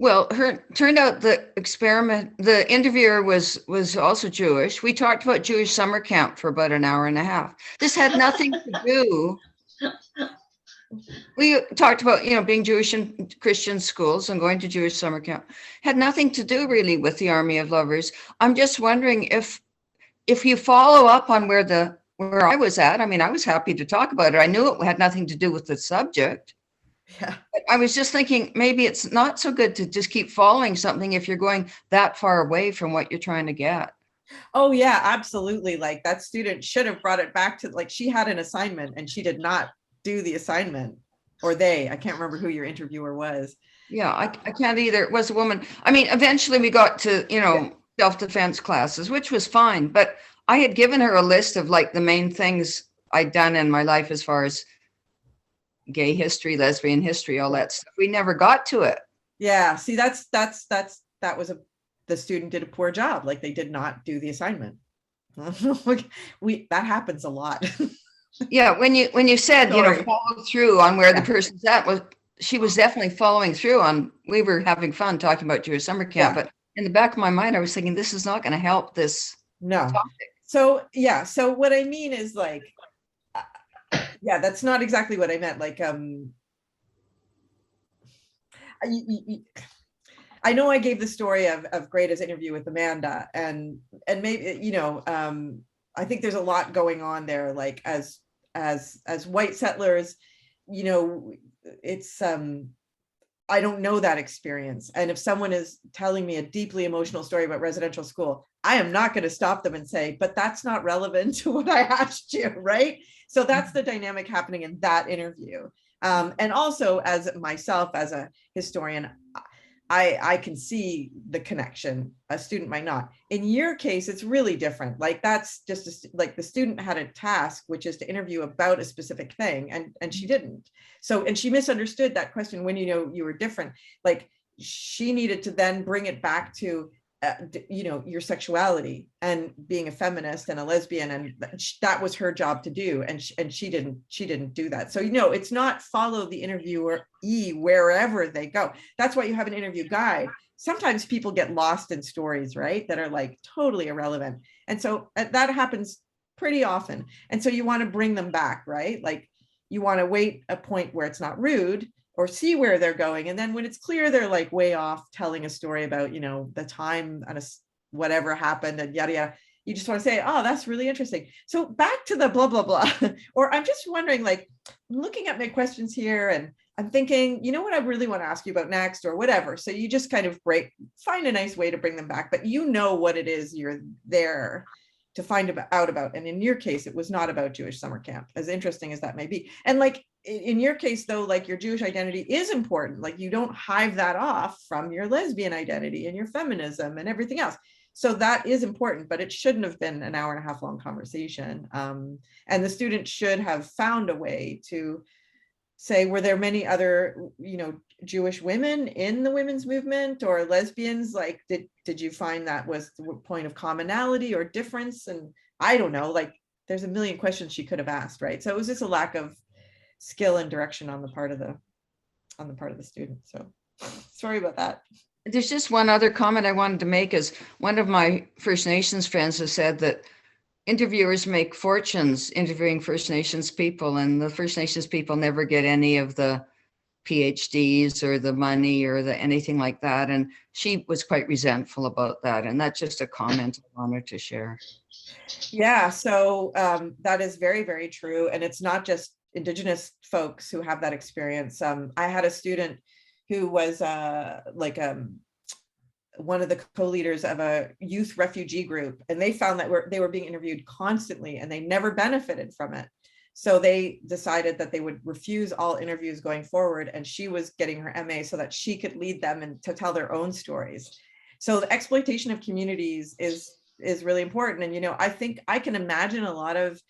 Well, turned out the interviewer was also Jewish. We talked about Jewish summer camp for about an hour and a half. This had nothing to do. We talked about, being Jewish in Christian schools and going to Jewish summer camp. Had nothing to do really with the Army of Lovers. I'm just wondering if you follow up on where I was at. I mean, I was happy to talk about it. I knew it had nothing to do with the subject. Yeah. But I was just thinking maybe it's not so good to just keep following something if you're going that far away from what you're trying to get. Oh yeah, absolutely. Like that student should have brought it back to, like, she had an assignment and she did not do the assignment, or I can't remember who your interviewer was. Yeah, I can't either. It was a woman. I mean, eventually we got to, self-defense classes, which was fine. But I had given her a list of like the main things I'd done in my life as far as gay history, lesbian history, all that stuff. We never got to it. Yeah. See, that was the student did a poor job. Like they did not do the assignment. That happens a lot. Yeah. When you said, Sorry. follow through on where the person's at, she was definitely following through on, we were having fun talking about Jewish summer camp, but in the back of my mind, I was thinking, this is not going to help this topic. So, yeah. So what I mean is like, yeah, that's not exactly what I meant. Like, I know I gave the story of Greta's interview with Amanda, and maybe, I think there's a lot going on there. Like as white settlers, it's, I don't know that experience. And if someone is telling me a deeply emotional story about residential school, I am not going to stop them and say, but that's not relevant to what I asked you, right? So that's the dynamic happening in that interview. And also as myself, as a historian, I can see the connection. A student might not. In your case, it's really different. Like that's just like the student had a task, which is to interview about a specific thing, and she didn't. So, and she misunderstood that question when you were different. Like she needed to then bring it back to your sexuality and being a feminist and a lesbian, and that was her job to do, and she didn't do that. So it's not follow the interviewee wherever they go. That's why you have an interview guide. Sometimes people get lost in stories, right, that are like totally irrelevant, and so that happens pretty often. And so you want to bring them back, right? Like you want to wait a point where it's not rude, or see where they're going. And then when it's clear they're like way off telling a story about, the time and whatever happened and yada, yada, you just want to say, oh, that's really interesting. So back to the blah, blah, blah. Or I'm just wondering, like, looking at my questions here and I'm thinking, what I really want to ask you about next or whatever. So you just kind of find a nice way to bring them back, but what it is you're there to find out about. And in your case, it was not about Jewish summer camp, as interesting as that may be. And like, in your case, though, like your Jewish identity is important. Like you don't hive that off from your lesbian identity and your feminism and everything else. So that is important, but it shouldn't have been an hour and a half long conversation. And the student should have found a way to say, were there many other, Jewish women in the women's movement or lesbians? Like, did you find that was the point of commonality or difference? And I don't know, like there's a million questions she could have asked, right? So it was just a lack of skill and direction on the part of the student. So sorry about that. There's just one other comment I wanted to make is one of my First Nations friends has said that interviewers make fortunes interviewing First Nations people, and the First Nations people never get any of the PhDs or the money or anything like that. And she was quite resentful about that. And that's just a comment I wanted to share. Yeah, so that is very, very true. And it's not just Indigenous folks who have that experience. I had a student who was one of the co-leaders of a youth refugee group, and they found that they were being interviewed constantly and they never benefited from it. So they decided that they would refuse all interviews going forward, and she was getting her MA so that she could lead them and to tell their own stories. So the exploitation of communities is really important. And I think I can imagine a lot of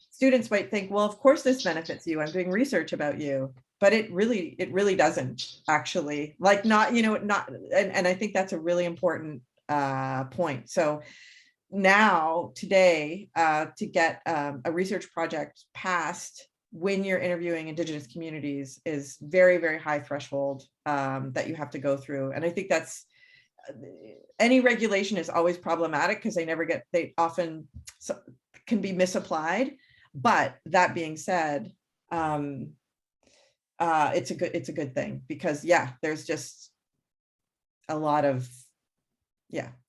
students might think, well, of course this benefits you. I'm doing research about you, but it really doesn't actually. Like not, and I think that's a really important point. So, now today, to get a research project passed when you're interviewing Indigenous communities is very, very high threshold that you have to go through. And I think that's, any regulation is always problematic because they often can be misapplied. But that being said, it's a good thing, because there's just a lot of,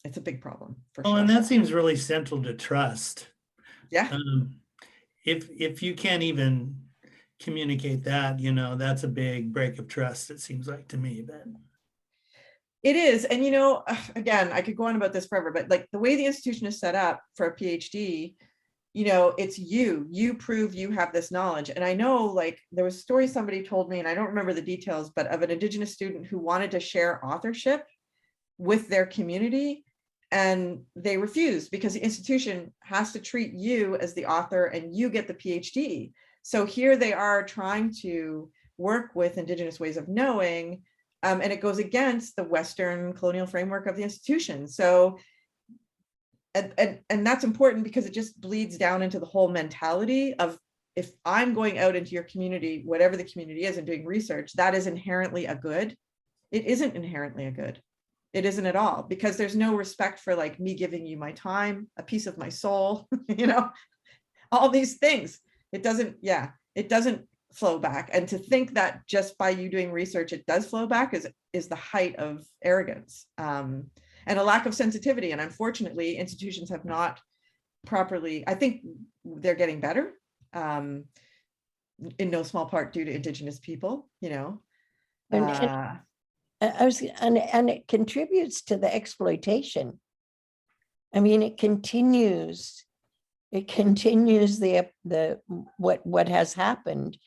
it's a big problem for Oh, sure. and that seems really central to trust. Yeah. If you can't even communicate that, that's a big break of trust, it seems like to me. But it is. And, again, I could go on about this forever, but like the way the institution is set up for a PhD, it's you prove you have this knowledge. And I know, like, there was a story somebody told me, and I don't remember the details, but of an Indigenous student who wanted to share authorship with their community, and they refused because the institution has to treat you as the author and you get the PhD. So here they are trying to work with Indigenous ways of knowing, and it goes against the Western colonial framework of the institution. So, and that's important because it just bleeds down into the whole mentality of, if I'm going out into your community, whatever the community is, and doing research, that is inherently a good. It isn't inherently a good. It isn't at all, because there's no respect for, like, me giving you my time, a piece of my soul, all these things. It doesn't flow back. And to think that just by you doing research, it does flow back is the height of arrogance, and a lack of sensitivity. And unfortunately, institutions have not properly, I think they're getting better, in no small part due to Indigenous people, And it contributes to the exploitation. I mean, it continues the what has happened.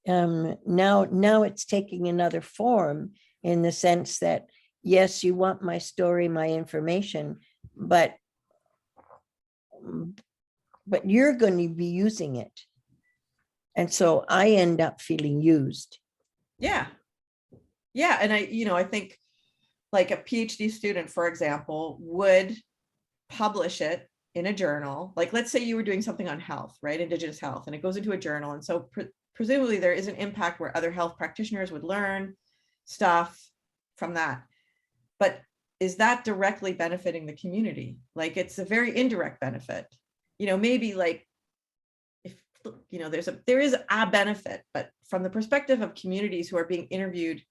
Now it's taking another form, in the sense that, yes, you want my story, my information, but you're going to be using it. And so I end up feeling used. Yeah. And I think, like, a PhD student, for example, would publish it in a journal. Like, let's say you were doing something on health, right? Indigenous health, and it goes into a journal. And so presumably there is an impact where other health practitioners would learn stuff from that. But is that directly benefiting the community? Like, it's a very indirect benefit. Maybe, like, if there is a benefit, but from the perspective of communities who are being interviewed,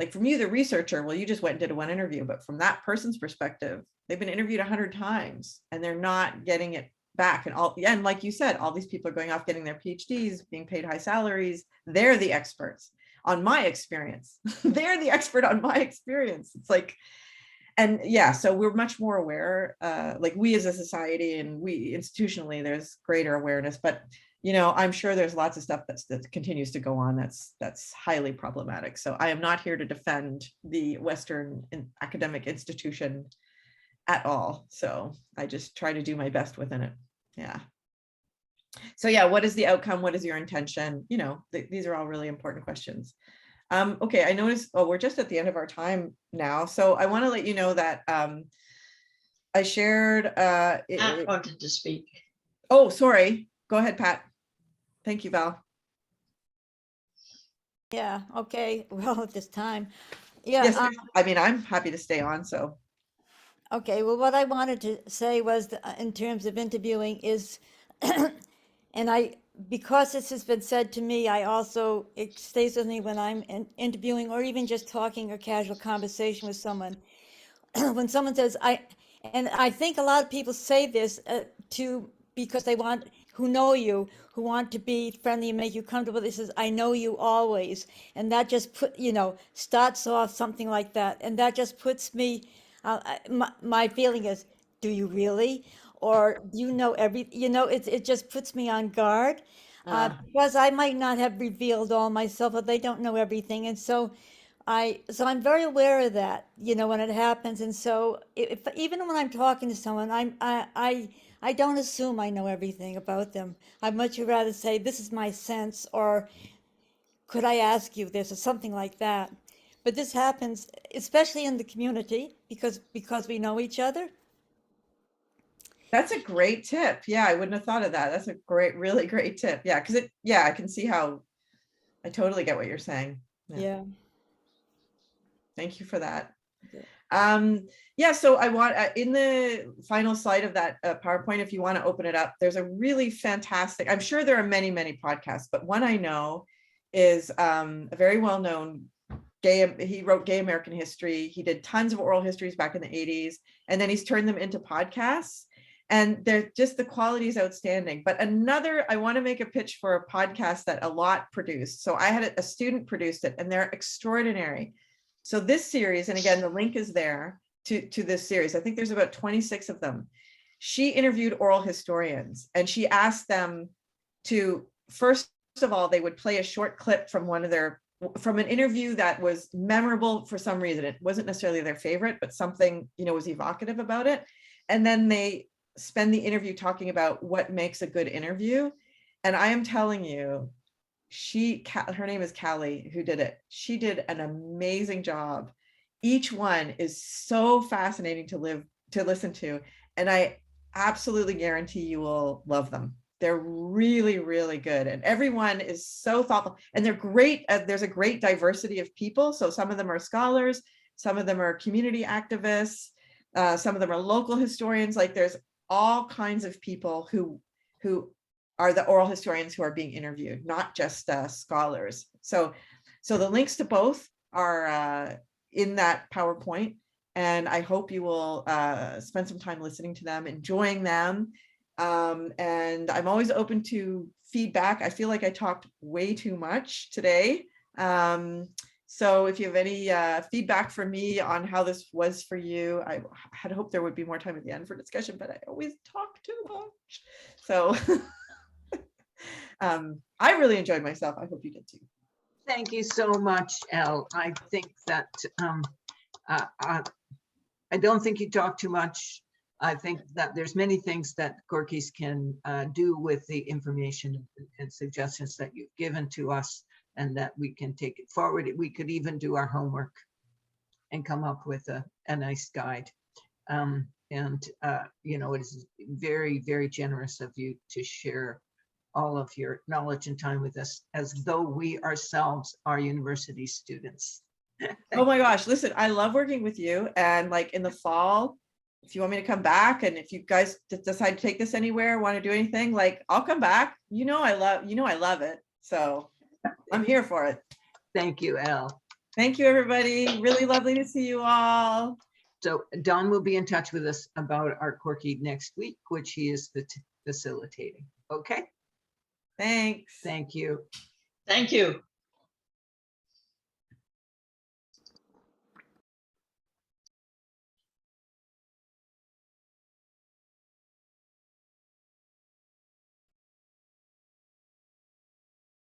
like, from you, the researcher, well, you just went and did one interview, but from that person's perspective, they've been interviewed 100 times and they're not getting it back. And like you said, all these people are going off getting their PhDs, being paid high salaries. They're the experts on my experience. They're the expert on my experience. It's like, and so we're much more aware, like, we as a society, and we institutionally, there's greater awareness, but I'm sure there's lots of stuff that continues to go on that's highly problematic. So I am not here to defend the Western academic institution at all. So I just try to do my best within it. Yeah. So what is the outcome? What is your intention? These are all really important questions. Okay, I noticed, we're just at the end of our time now. So I want to let you know that I shared. Pat wanted to speak. Oh, sorry. Go ahead, Pat. Thank you, Val. Yeah, okay, well, at this time. Yes, I'm happy to stay on, so. Okay, well, what I wanted to say was, in terms of interviewing is, and because this has been said to me, it stays with me when I'm interviewing, or even just talking a casual conversation with someone. When someone says, and I think a lot of people say this because they want, who know you, who want to be friendly and make you comfortable. This is, I know you always. And that just starts off something like that. And that just puts me, my feeling is, do you really? Or it just puts me on guard. Because I might not have revealed all myself, or they don't know everything. And so I'm very aware of that, when it happens. And so even when I'm talking to someone, I don't assume I know everything about them. I'd much rather say, this is my sense, or could I ask you this, or something like that. But this happens, especially in the community, because we know each other. That's a great tip. Yeah, I wouldn't have thought of that. That's a great, really great tip. Yeah, because I can see how, I totally get what you're saying. Yeah. Thank you for that. Yeah. Yeah, so I want, in the final slide of that PowerPoint, if you want to open it up, there's a really fantastic, I'm sure there are many, many podcasts, but one I know is a very well-known he wrote Gay American History. He did tons of oral histories back in the 80s, and then he's turned them into podcasts. And they're just, the quality is outstanding. But another, I want to make a pitch for a podcast that a lot produced. So I had a student produced it, and they're extraordinary. So this series, and again, the link is there to this series. I think there's about 26 of them. She interviewed oral historians, and she asked them to, first of all, they would play a short clip from from an interview that was memorable for some reason. It wasn't necessarily their favorite, but something, was evocative about it. And then they spend the interview talking about what makes a good interview. And I am telling you, her name is Callie, who did it. She did an amazing job. Each one is so fascinating to listen to. And I absolutely guarantee you will love them. They're really, really good. And everyone is so thoughtful, and they're great. There's a great diversity of people. So some of them are scholars, some of them are community activists, some of them are local historians. Like, there's all kinds of people who are the oral historians who are being interviewed, not just scholars. So the links to both are in that PowerPoint, and I hope you will spend some time listening to them, enjoying them. And I'm always open to feedback. I feel like I talked way too much today. So if you have any feedback for me on how this was for you, I had hoped there would be more time at the end for discussion, but I always talk too much. So I really enjoyed myself. I hope you did too. Thank you so much, Elle. I think that I don't think you talk too much. I think that there's many things that Quirkies can do with the information and suggestions that you've given to us, and that we can take it forward. We could even do our homework and come up with a nice guide. It is very, very generous of you to share all of your knowledge and time with us, as though we ourselves are university students. Oh my gosh, listen, I love working with you. And like in the fall, if you want me to come back, and if you guys decide to take this anywhere, want to do anything, like, I'll come back. I love it. So I'm here for it. Thank you, Elle. Thank you, everybody. Really lovely to see you all. So Don will be in touch with us about our Quirke next week, which he is facilitating. Okay. Thanks. Thank you. Thank you.